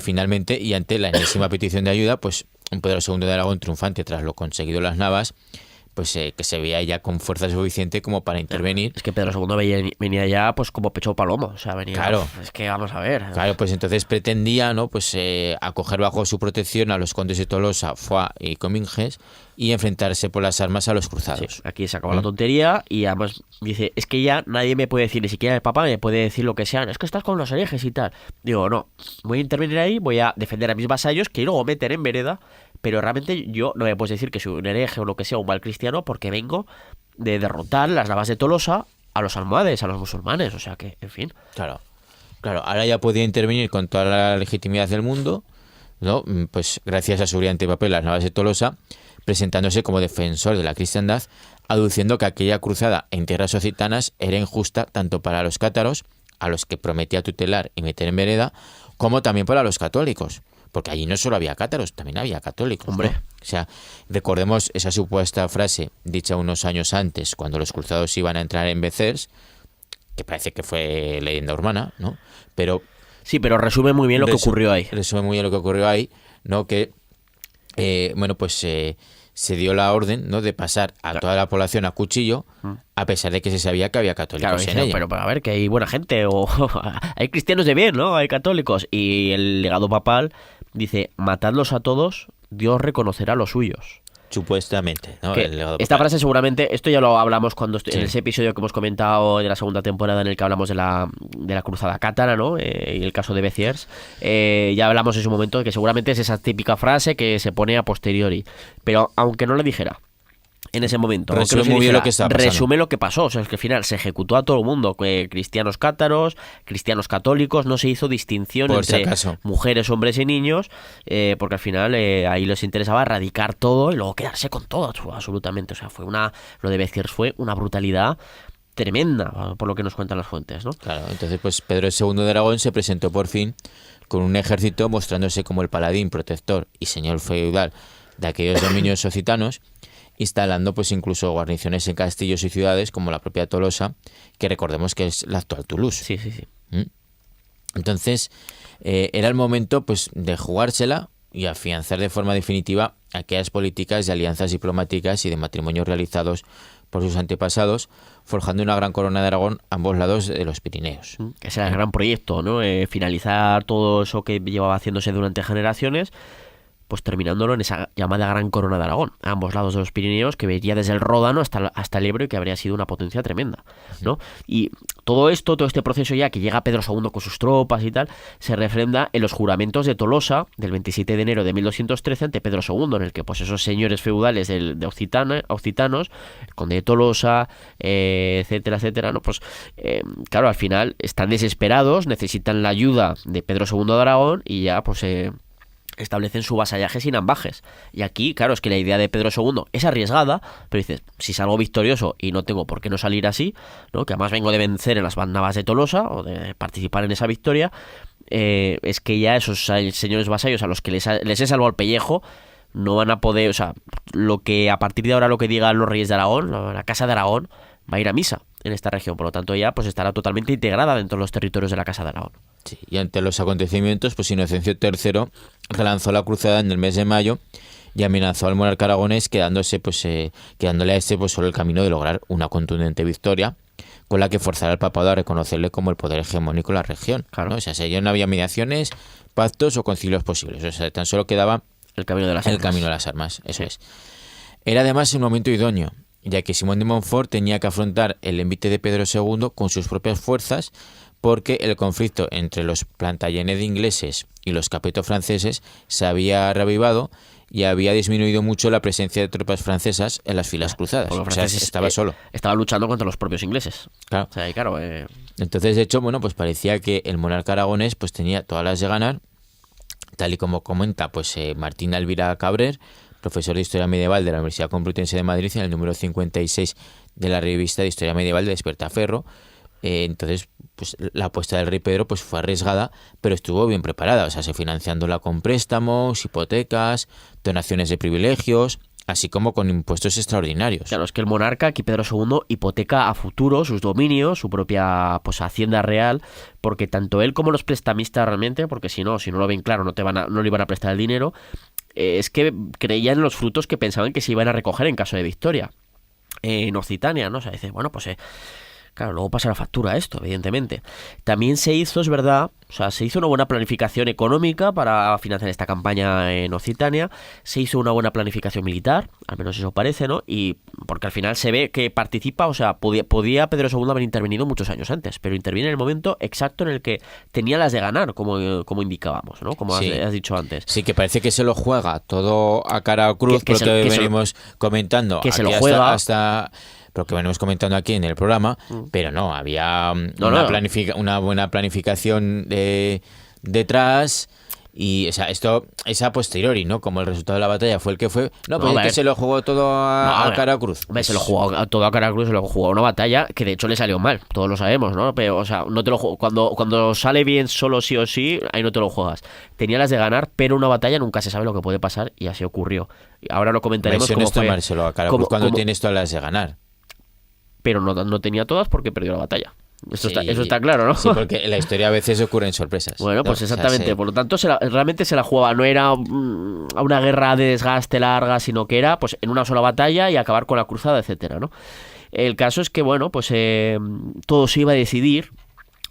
finalmente, y ante la enésima petición de ayuda, pues un Pedro II de Aragón triunfante tras lo conseguido en las Navas, que se veía ya con fuerza suficiente como para intervenir. Es que Pedro II venía ya pues como pecho palomo, o sea, venía... Claro. Es que vamos a ver. Claro, pues entonces pretendía, ¿no? Pues acoger bajo su protección a los condes de Tolosa, Foix y Comminges y enfrentarse por las armas a los cruzados. Sí, aquí se acabó la tontería y además dice, es que ya nadie me puede decir, ni siquiera el Papa me puede decir lo que sea, es que estás con los herejes y tal. Digo, no, voy a intervenir ahí, voy a defender a mis vasallos que luego meter en vereda, pero realmente yo no me puedes decir que soy un hereje o lo que sea, un mal cristiano, porque vengo de derrotar las navas de Tolosa a los almohades, a los musulmanes, o sea que, en fin. Claro, ahora ya podía intervenir con toda la legitimidad del mundo, ¿no? Pues gracias a su brillante papel las navas de Tolosa, presentándose como defensor de la cristiandad, aduciendo que aquella cruzada en tierras occitanas era injusta tanto para los cátaros, a los que prometía tutelar y meter en vereda, como también para los católicos. Porque allí no solo había cátaros, también había católicos. Hombre. ¿no? O sea, recordemos esa supuesta frase dicha unos años antes, cuando los cruzados iban a entrar en Béziers, que parece que fue leyenda urbana, ¿no? Pero Sí, pero resume muy bien lo que ocurrió ahí. Resume muy bien lo que ocurrió ahí, ¿no? Que, se dio la orden, ¿no? De pasar a toda la población a cuchillo, a pesar de que se sabía que había católicos en ella. Pero a ver, que hay buena gente, o hay cristianos de bien, ¿no? Hay católicos. Y el legado papal dice, matadlos a todos, Dios reconocerá los suyos. Supuestamente, ¿no? Que El legado esta papal. frase seguramente, esto ya lo hablamos cuando Sí. en ese episodio que hemos comentado de la segunda temporada en el que hablamos de la cruzada cátara, ¿no? Y el caso de Béziers, ya hablamos en su momento de que seguramente es esa típica frase que se pone a posteriori, pero aunque no le dijera en ese momento, aunque Resume no se muy bien dijera, lo que estaba pasando. resume lo que pasó, o sea, es que al final se ejecutó a todo el mundo, cristianos cátaros, cristianos católicos, no se hizo distinción Por si entre acaso. mujeres, hombres y niños, porque al final ahí les interesaba erradicar todo y luego quedarse con todo, absolutamente. O sea, lo de Béziers fue una brutalidad tremenda, por lo que nos cuentan las fuentes, ¿no? Claro, entonces pues Pedro II de Aragón se presentó por fin con un ejército mostrándose como el paladín, protector y señor feudal de aquellos dominios occitanos, instalando pues incluso guarniciones en castillos y ciudades como la propia Tolosa, que recordemos que es la actual Toulouse. Sí, sí, sí. Entonces era el momento pues de jugársela y afianzar de forma definitiva aquellas políticas de alianzas diplomáticas y de matrimonios realizados por sus antepasados, forjando una gran corona de Aragón a ambos lados de los Pirineos. Ese era el gran proyecto, ¿no? Finalizar todo eso que llevaba haciéndose durante generaciones, pues terminándolo en esa llamada Gran Corona de Aragón, a ambos lados de los Pirineos, que vería desde el Ródano hasta el Ebro y que habría sido una potencia tremenda, ¿no? Y todo este proceso ya que llega Pedro II con sus tropas y tal, se refrenda en los juramentos de Tolosa del 27 de enero de 1213 ante Pedro II, en el que pues esos señores feudales de occitanos, el conde de Tolosa, etcétera, etcétera, ¿no? Pues claro, al final están desesperados, necesitan la ayuda de Pedro II de Aragón y ya pues establecen su vasallaje sin ambajes. Y aquí, claro, es que la idea de Pedro II es arriesgada, pero dices, si salgo victorioso y no tengo por qué no salir así, ¿no? Que además vengo de vencer en las navas de Tolosa o de participar en esa victoria, es que ya esos señores vasallos a los que les he salvado el pellejo no van a poder, o sea, lo que a partir de ahora lo que digan los reyes de Aragón, la Casa de Aragón, va a ir a misa en esta región, por lo tanto ya pues estará totalmente integrada dentro de los territorios de la Casa de Aragón. Sí, y ante los acontecimientos, pues Inocencio III relanzó la cruzada en el mes de mayo y amenazó al monarca aragonés quedándole a este pues solo el camino de lograr una contundente victoria con la que forzara al papado a reconocerle como el poder hegemónico en la región. Claro. ¿no? O sea, ya no había mediaciones, pactos o concilios posibles. O sea, tan solo quedaba El camino de las el armas. camino de las armas. Eso Sí. es. Era además un momento idóneo, ya que Simón de Montfort tenía que afrontar el envite de Pedro II con sus propias fuerzas, porque el conflicto entre los Plantagenet ingleses y los Capeto franceses se había reavivado y había disminuido mucho la presencia de tropas francesas en las filas cruzadas. Porque los O sea, franceses, estaba solo. Estaban luchando contra los propios ingleses. Claro. O sea, y claro, Entonces, de hecho, pues parecía que el monarca aragonés pues tenía todas las de ganar, tal y como comenta Martín Alvira Cabrer, profesor de Historia Medieval de la Universidad Complutense de Madrid, en el número 56 de la revista de Historia Medieval de Despertaferro. Entonces, pues la apuesta del rey Pedro pues fue arriesgada, pero estuvo bien preparada, o sea, se financiándola con préstamos, hipotecas, donaciones de privilegios, así como con impuestos extraordinarios. claro, es que el monarca, aquí Pedro II, hipoteca a futuro sus dominios, su propia pues hacienda real, porque tanto él como los prestamistas realmente, porque si no lo ven claro, no le iban a prestar el dinero, es que creían en los frutos que pensaban que se iban a recoger en caso de victoria. en Occitania, ¿no? O sea, dices, bueno, pues claro, luego pasa la factura esto, evidentemente. También se hizo, es verdad, o sea, se hizo una buena planificación económica para financiar esta campaña en Occitania, se hizo una buena planificación militar, al menos eso parece, ¿no? Y porque al final se ve que participa, o sea, podía Pedro II haber intervenido muchos años antes, pero interviene en el momento exacto en el que tenía las de ganar, como indicábamos, ¿no? Como Sí. has dicho antes. Sí, que parece que se lo juega todo a cara o cruz, Que por se- lo que que se lo- venimos comentando. que se aquí lo juega. hasta lo que venimos comentando aquí en el programa, pero no, había No, una, no. una buena planificación detrás. Y o sea, esto es a posteriori, ¿no? Como el resultado de la batalla fue el que fue. No, pues a es que ver. se lo jugó todo a No, cara o cruz. Hombre, se lo jugó todo a cara cruz, se lo jugó a una batalla que de hecho le salió mal, todos lo sabemos, ¿no? Pero, o sea, no te lo cuando sale bien solo sí o sí, ahí no te lo juegas. Tenía las de ganar, pero una batalla nunca se sabe lo que puede pasar y así ocurrió. Ahora lo comentaremos Eso no cómo es fue, tomárselo a cara o cruz cuando cómo- tienes todas las de ganar. pero no tenía todas porque perdió la batalla. Sí. Eso está claro, ¿no? Sí, porque en la historia a veces ocurren sorpresas. Bueno, pues ¿no? O sea, exactamente. Por lo tanto, realmente se la jugaba. No era una guerra de desgaste larga, sino que era pues en una sola batalla y acabar con la cruzada, etcétera, ¿no? El caso es que, bueno, pues todo se iba a decidir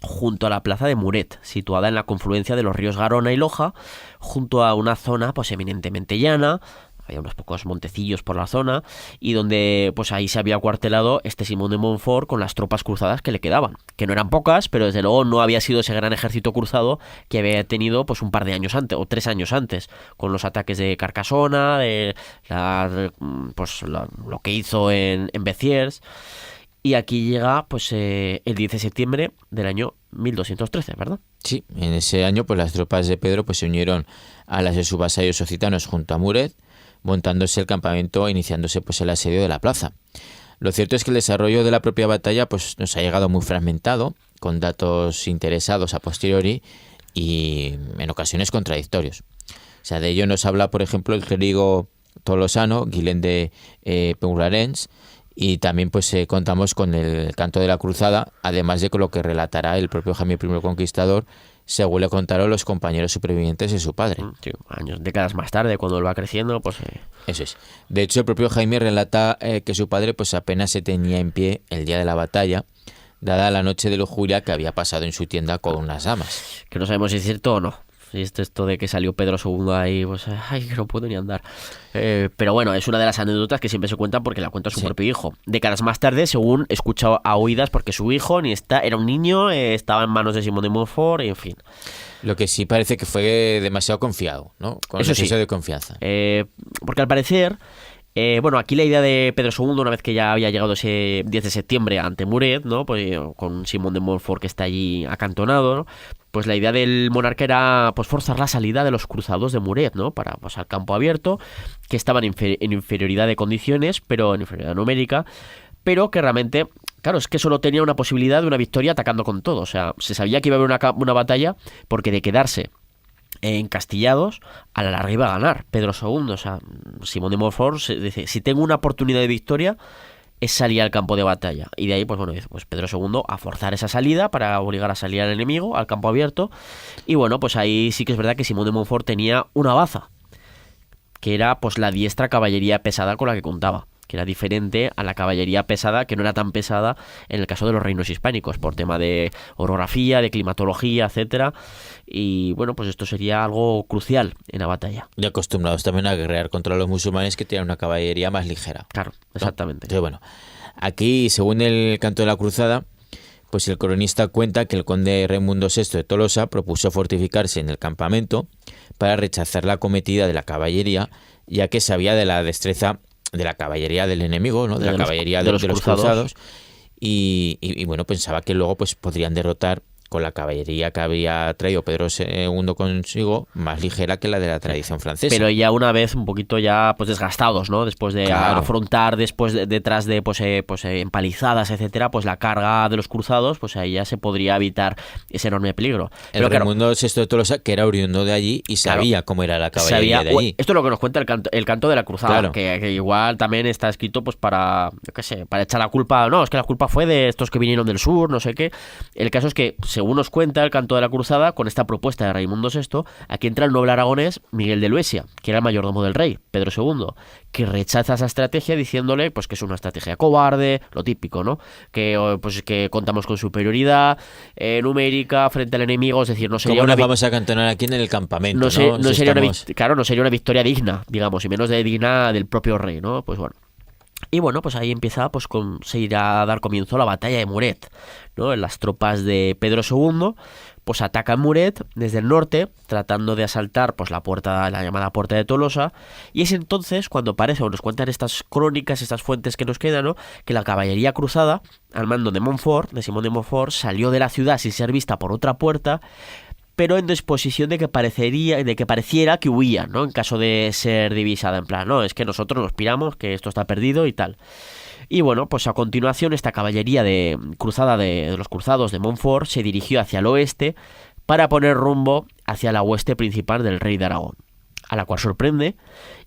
junto a la plaza de Muret, situada en la confluencia de los ríos Garona y Loja, junto a una zona pues eminentemente llana. Había unos pocos montecillos por la zona y donde pues ahí se había acuartelado este Simón de Montfort con las tropas cruzadas que le quedaban, que no eran pocas, pero desde luego no había sido ese gran ejército cruzado que había tenido pues un par de años antes o 3 años antes, con los ataques de Carcassona, lo que hizo en Béziers. Y aquí llega pues el 10 de septiembre del año 1213, ¿verdad? Sí, en ese año pues las tropas de Pedro pues se unieron a las de sus vasallos occitanos junto a Muret, montándose el campamento e iniciándose pues el asedio de la plaza. Lo cierto es que el desarrollo de la propia batalla pues nos ha llegado muy fragmentado, con datos interesados a posteriori y en ocasiones contradictorios. O sea, de ello nos habla, por ejemplo, el clérigo tolosano Guilén de Peurarens, y también pues contamos con el canto de la cruzada, además de con lo que relatará el propio Jaime I Conquistador, según le contaron los compañeros supervivientes de su padre. Sí, décadas más tarde, cuando él va creciendo, pues... Eso es. De hecho, el propio Jaime relata que su padre pues apenas se tenía en pie el día de la batalla, dada la noche de lujuria que había pasado en su tienda con unas damas. Que no sabemos si es cierto o no. Si esto de que salió Pedro II ahí, pues, ay, que no puedo ni andar. Pero bueno, es una de las anécdotas que siempre se cuentan porque la cuenta su propio hijo. Décadas más tarde, según escucha a oídas, porque su hijo era un niño, estaba en manos de Simón de Montfort, y en fin. Lo que sí parece que fue demasiado confiado, ¿no? Con Eso exceso sí. de confianza. Porque al parecer... bueno, aquí la idea de Pedro II, una vez que ya había llegado ese 10 de septiembre ante Muret, ¿no? Pues con Simón de Montfort que está allí acantonado, ¿no? Pues la idea del monarca era pues forzar la salida de los cruzados de Muret, ¿no? Para pues al campo abierto, que estaban en inferioridad de condiciones, pero en inferioridad numérica, pero que realmente, claro, es que solo tenía una posibilidad de una victoria atacando con todo. O sea, se sabía que iba a haber una batalla porque de quedarse encastillados, a la larga iba a ganar Pedro II. O sea, Simón de Montfort dice, si tengo una oportunidad de victoria es salir al campo de batalla, y de ahí pues bueno, pues Pedro II a forzar esa salida para obligar a salir al enemigo al campo abierto. Y bueno, pues ahí sí que es verdad que Simón de Montfort tenía una baza, que era pues la diestra caballería pesada con la que contaba, que era diferente a la caballería pesada, que no era tan pesada en el caso de los reinos hispánicos, por tema de orografía, de climatología, etcétera. Y bueno, pues esto sería algo crucial en la batalla. Y acostumbrados también a guerrear contra los musulmanes, que tenían una caballería más ligera. Claro, exactamente. Entonces, bueno, aquí, según el canto de la cruzada, pues el cronista cuenta que el conde Raimundo VI de Tolosa propuso fortificarse en el campamento para rechazar la acometida de la caballería, ya que sabía de la destreza de la caballería del enemigo, ¿no? De la caballería de los cruzados. Y bueno, pensaba que luego pues podrían derrotar con la caballería que había traído Pedro II consigo, más ligera que la de la tradición francesa. Pero ya una vez un poquito ya pues desgastados, ¿no? Después de afrontar, detrás de empalizadas, etcétera, pues la carga de los cruzados, pues ahí ya se podría evitar ese enorme peligro. El Raimundo VI de Tolosa, que era oriundo de allí y sabía cómo era la caballería de allí. Esto es lo que nos cuenta el canto de la cruzada, Claro. que igual también está escrito pues para, yo qué sé, para echar la culpa. No, es que la culpa fue de estos que vinieron del sur, no sé qué. El caso es que, según nos cuenta el canto de la cruzada, con esta propuesta de Raimundo VI, aquí entra el noble aragonés Miguel de Luesia, que era el mayordomo del rey, Pedro II, que rechaza esa estrategia diciéndole pues que es una estrategia cobarde, lo típico, ¿no? Que contamos con superioridad numérica frente al enemigo, es decir, no sería ¿Cómo una nos vamos a cantonar aquí en el campamento? no sería Estamos... no sería una victoria digna, digamos, y menos digna del propio rey, ¿no? Pues bueno. Y bueno, pues ahí empieza, pues se irá a dar comienzo la batalla de Muret, ¿no? Las tropas de Pedro II, pues atacan Muret desde el norte, tratando de asaltar, pues la llamada puerta de Tolosa, y es entonces cuando parece, o nos cuentan estas crónicas, estas fuentes que nos quedan, ¿no? Que la caballería cruzada, al mando de Montfort, de Simón de Montfort, salió de la ciudad sin ser vista por otra puerta, pero en disposición de que pareciera que huían, ¿no? En caso de ser divisada, en plan, no, es que nosotros nos piramos, que esto está perdido y tal. Y bueno, pues a continuación esta caballería cruzada de los cruzados de Montfort se dirigió hacia el oeste para poner rumbo hacia la hueste principal del rey de Aragón, a la cual sorprende,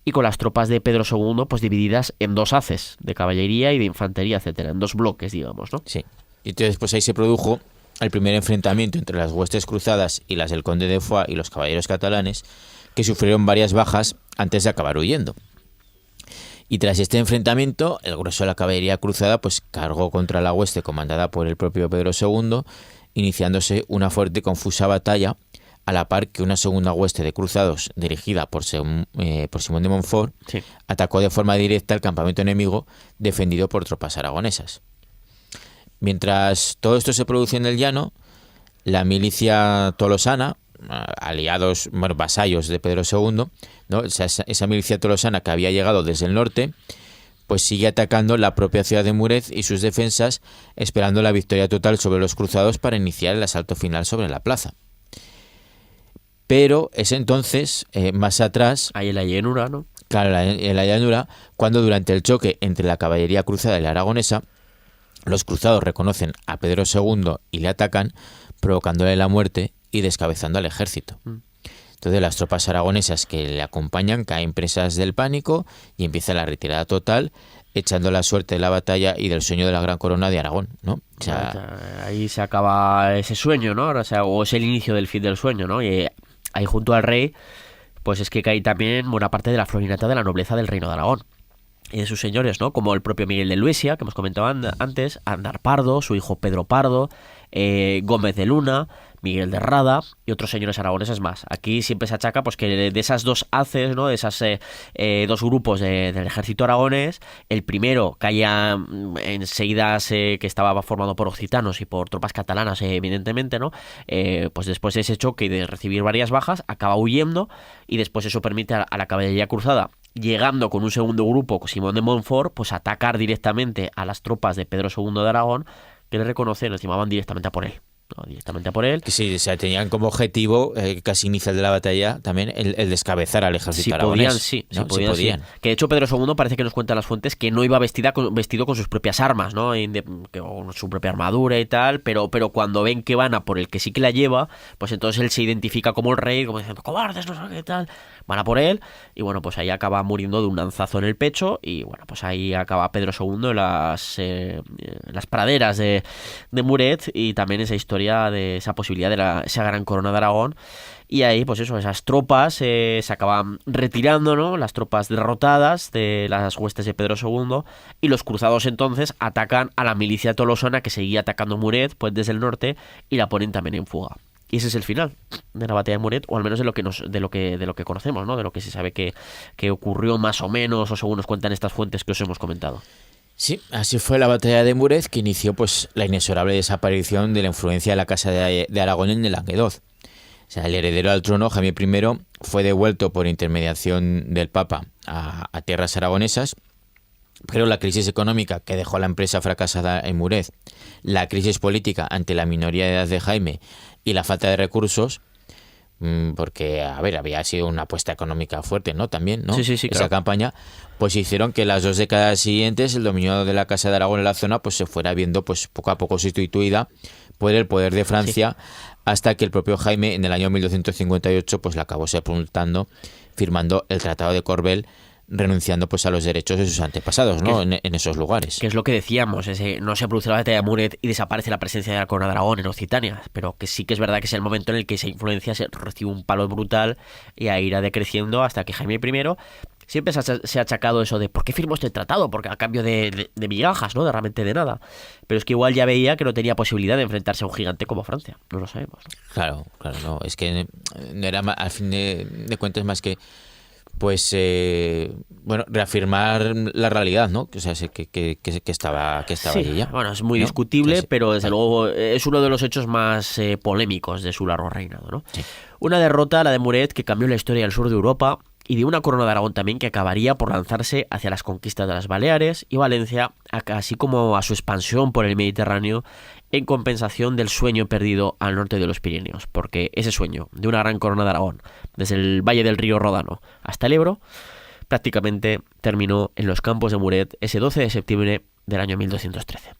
y con las tropas de Pedro II pues divididas en dos haces, de caballería y de infantería, etcétera, en dos bloques, digamos, ¿no? Sí. Y entonces pues ahí se produjo el primer enfrentamiento entre las huestes cruzadas y las del conde de Foix y los caballeros catalanes, que sufrieron varias bajas antes de acabar huyendo. Y tras este enfrentamiento, el grueso de la caballería cruzada pues cargó contra la hueste comandada por el propio Pedro II, iniciándose una fuerte y confusa batalla, a la par que una segunda hueste de cruzados dirigida por Simón de Montfort Sí. atacó de forma directa el campamento enemigo defendido por tropas aragonesas. Mientras todo esto se produce en el llano, la milicia tolosana, vasallos de Pedro II, ¿no? Esa milicia tolosana que había llegado desde el norte, pues sigue atacando la propia ciudad de Muret y sus defensas, esperando la victoria total sobre los cruzados para iniciar el asalto final sobre la plaza. Pero es entonces, más atrás... Ahí en la llanura, ¿no? Claro, en la llanura, cuando durante el choque entre la caballería cruzada y la aragonesa, los cruzados reconocen a Pedro II y le atacan, provocándole la muerte y descabezando al ejército. Entonces las tropas aragonesas que le acompañan caen presas del pánico y empieza la retirada total, echando la suerte de la batalla y del sueño de la gran corona de Aragón, ¿no? O sea, ahí se acaba ese sueño, ¿no? O es el inicio del fin del sueño, ¿no? Y ahí junto al rey, pues es que cae también buena parte de la florinata de la nobleza del reino de Aragón y de sus señores, ¿no? Como el propio Miguel de Luesia, que hemos comentado antes, Andar Pardo, su hijo Pedro Pardo, Gómez de Luna, Miguel de Rada y otros señores aragoneses más. Aquí siempre se achaca pues que de esas dos haces, ¿no? De esas dos grupos del ejército aragonés, el primero caía enseguida que estaba formado por occitanos y por tropas catalanas, evidentemente, ¿no? Pues después de ese choque y de recibir varias bajas, acaba huyendo y después eso permite a la caballería cruzada, llegando con un segundo grupo, con Simón de Montfort, pues atacar directamente a las tropas de Pedro II de Aragón, que le reconocen, le llamaban directamente a por él. No, directamente a por él. Que sí, o sea, tenían como objetivo, casi inicial de la batalla, también el descabezar al ejército aragonés. Sí, podían. Sí. Que de hecho Pedro II parece que nos cuentan las fuentes que no iba vestido con sus propias armas, ¿no? Con su propia armadura y tal, pero cuando ven que van a por el que sí que la lleva, pues entonces él se identifica como el rey, como diciendo, cobardes, no sé qué tal. Van a por él y bueno, pues ahí acaba muriendo de un lanzazo en el pecho y bueno, pues ahí acaba Pedro II en las praderas de Muret y también esa historia de esa posibilidad de esa gran corona de Aragón. Y ahí, pues eso, esas tropas se acaban retirando, ¿no? Las tropas derrotadas de las huestes de Pedro II y los cruzados entonces atacan a la milicia tolosana que seguía atacando Muret, pues desde el norte, y la ponen también en fuga. Y ese es el final de la batalla de Muret, o al menos de lo que conocemos, ¿no? De lo que se sabe que ocurrió más o menos, o según nos cuentan estas fuentes que os hemos comentado. Sí, así fue la batalla de Muret, que inició pues la inexorable desaparición de la influencia de la Casa de Aragón en el Languedoc. O sea, el heredero al trono, Jaime I, fue devuelto por intermediación del Papa a tierras aragonesas, pero la crisis económica que dejó a la empresa fracasada en Muret, la crisis política ante la minoría de edad de Jaime y la falta de recursos, porque, había sido una apuesta económica fuerte, ¿no? También, ¿no? Sí, Esa claro. campaña, pues hicieron que las 2 décadas siguientes el dominio de la Casa de Aragón en la zona pues se fuera viendo pues poco a poco sustituida por el poder de Francia, hasta que el propio Jaime en el año 1258 pues la acabó sepultando, firmando el Tratado de Corvel, renunciando pues a los derechos de sus antepasados, ¿no? En esos lugares. Que es lo que decíamos, no se produce la batalla de Muret y desaparece la presencia de la corona de Aragón en Occitania, pero que sí que es verdad que es el momento en el que esa influencia recibe un palo brutal y ahí irá decreciendo hasta que Jaime I siempre se ha achacado eso de ¿por qué firmó este tratado? Porque a cambio de migajas, ¿no? De realmente de nada. Pero es que igual ya veía que no tenía posibilidad de enfrentarse a un gigante como Francia. No lo sabemos, ¿no? Claro, no. Es que no era al fin de cuentas más que reafirmar la realidad, ¿no? O sea, que estaba Sí, allí ya. bueno, es muy ¿no? discutible, Sí. pero desde luego es uno de los hechos más polémicos de su largo reinado, ¿no? Sí. Una derrota, la de Muret, que cambió la historia del sur de Europa, y de una corona de Aragón también que acabaría por lanzarse hacia las conquistas de las Baleares y Valencia, así como a su expansión por el Mediterráneo en compensación del sueño perdido al norte de los Pirineos, porque ese sueño de una gran corona de Aragón, desde el valle del río Ródano hasta el Ebro, prácticamente terminó en los campos de Muret ese 12 de septiembre del año 1213.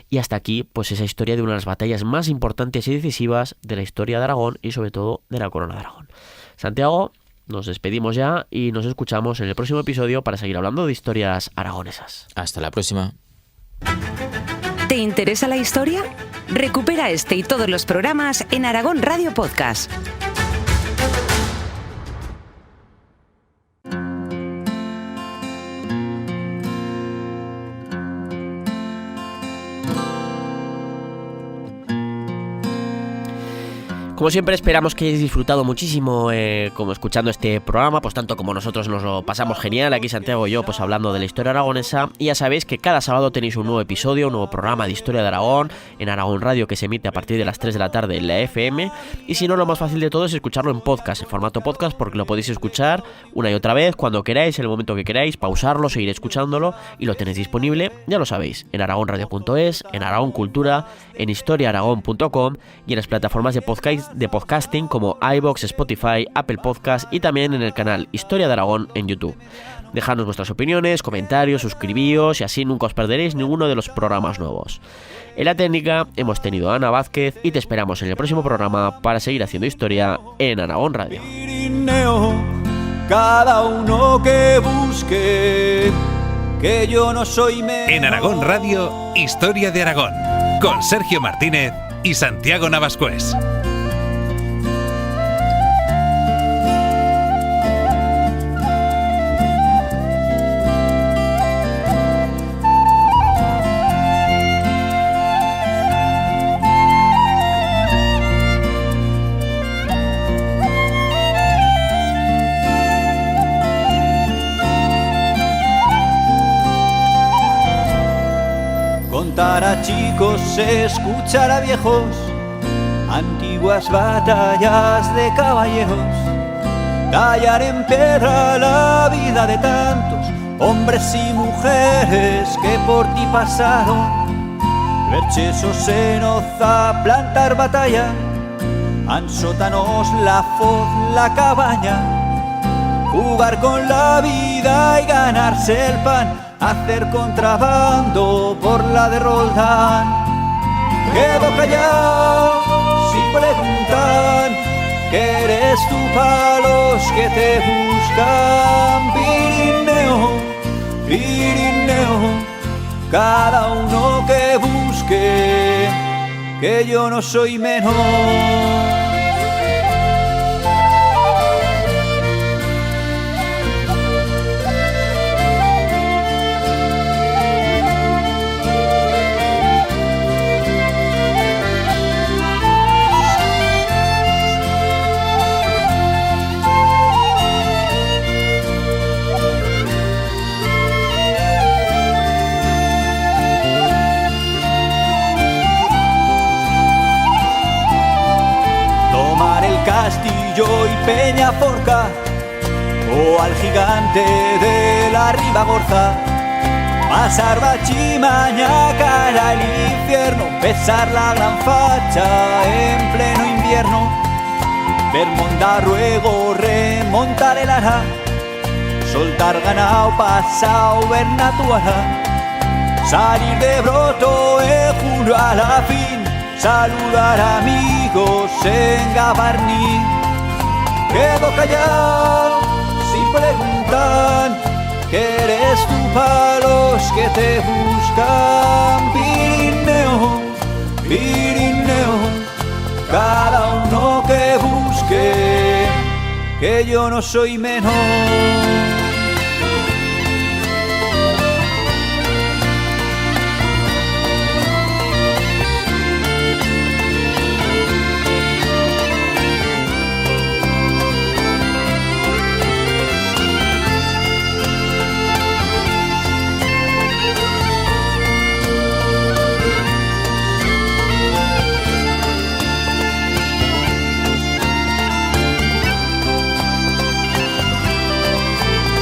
Y hasta aquí, pues esa historia de una de las batallas más importantes y decisivas de la historia de Aragón y sobre todo de la corona de Aragón. Santiago, nos despedimos ya y nos escuchamos en el próximo episodio para seguir hablando de historias aragonesas. Hasta la próxima. ¿Te interesa la historia? Recupera este y todos los programas en Aragón Radio Podcast. Como siempre, esperamos que hayáis disfrutado muchísimo como escuchando este programa, pues tanto como nosotros nos lo pasamos genial, aquí Santiago y yo pues hablando de la historia aragonesa, y ya sabéis que cada sábado tenéis un nuevo episodio, un nuevo programa de Historia de Aragón en Aragón Radio, que se emite a partir de las 3 de la tarde en la FM, y si no, lo más fácil de todo es escucharlo en podcast, en formato podcast, porque lo podéis escuchar una y otra vez, cuando queráis, en el momento que queráis, pausarlo, seguir escuchándolo, y lo tenéis disponible, ya lo sabéis, en aragonradio.es, en Aragón Cultura, en historiaaragón.com y en las plataformas de podcasting como iVoox, Spotify, Apple Podcast y también en el canal Historia de Aragón en YouTube. Dejadnos vuestras opiniones, comentarios, suscribíos y así nunca os perderéis ninguno de los programas nuevos. En la técnica hemos tenido a Ana Vázquez y te esperamos en el próximo programa para seguir haciendo historia en Aragón Radio. Pirineo, cada uno que busque, que yo no soy menos. En Aragón Radio, Historia de Aragón, con Sergio Martínez y Santiago Navascués. Contar a chicos, escuchar a viejos, antiguas batallas de caballeros, tallar en piedra la vida de tantos hombres y mujeres que por ti pasaron, ver chesos en Oza, plantar batalla, en sótanos la foz, la cabaña, jugar con la vida y ganarse el pan, hacer contrabando por la de Roldán. Quedo callado si preguntan que eres tú para los que te buscan. Pirineo, Pirineo, cada uno que busque, que yo no soy menos. Castillo y Peñaforca, o al gigante de la Ribagorza, pasar Bachimaña, cara al infierno, besar la gran facha en pleno invierno, ver Mondarruego, remontar el Ara, soltar ganao, pasao, ver Natuara, salir de Broto en julio a la fin, saludar amigos en Gavarní. Quedo callado si preguntan que eres tú para los que te buscan. Pirineo, Pirineo, cada uno que busque, que yo no soy menor.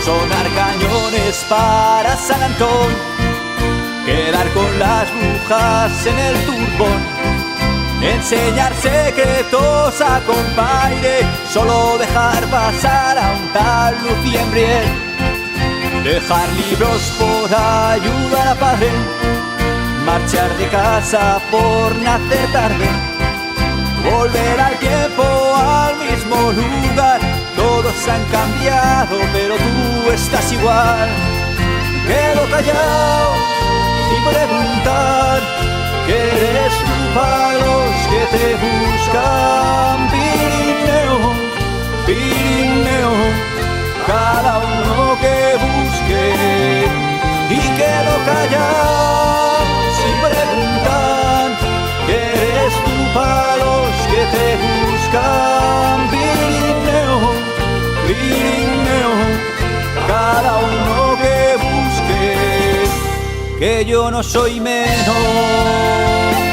Sonar cañones para San Antón, quedar con las brujas en el turbón, enseñar secretos a compaire, solo dejar pasar a un tal Luciembriel, dejar libros por ayudar a padre, marchar de casa por nacer tarde, volver al tiempo al mismo lugar. Todos han cambiado, pero tú estás igual. Quedo callado sin preguntar, que eres tú para los que te buscan. Pirineo, Pirineo, cada uno que busque. Y quedo callado sin preguntar, que eres tú para los que te buscan. Pirineo, Pirineo, cada uno que busque, que yo no soy menor.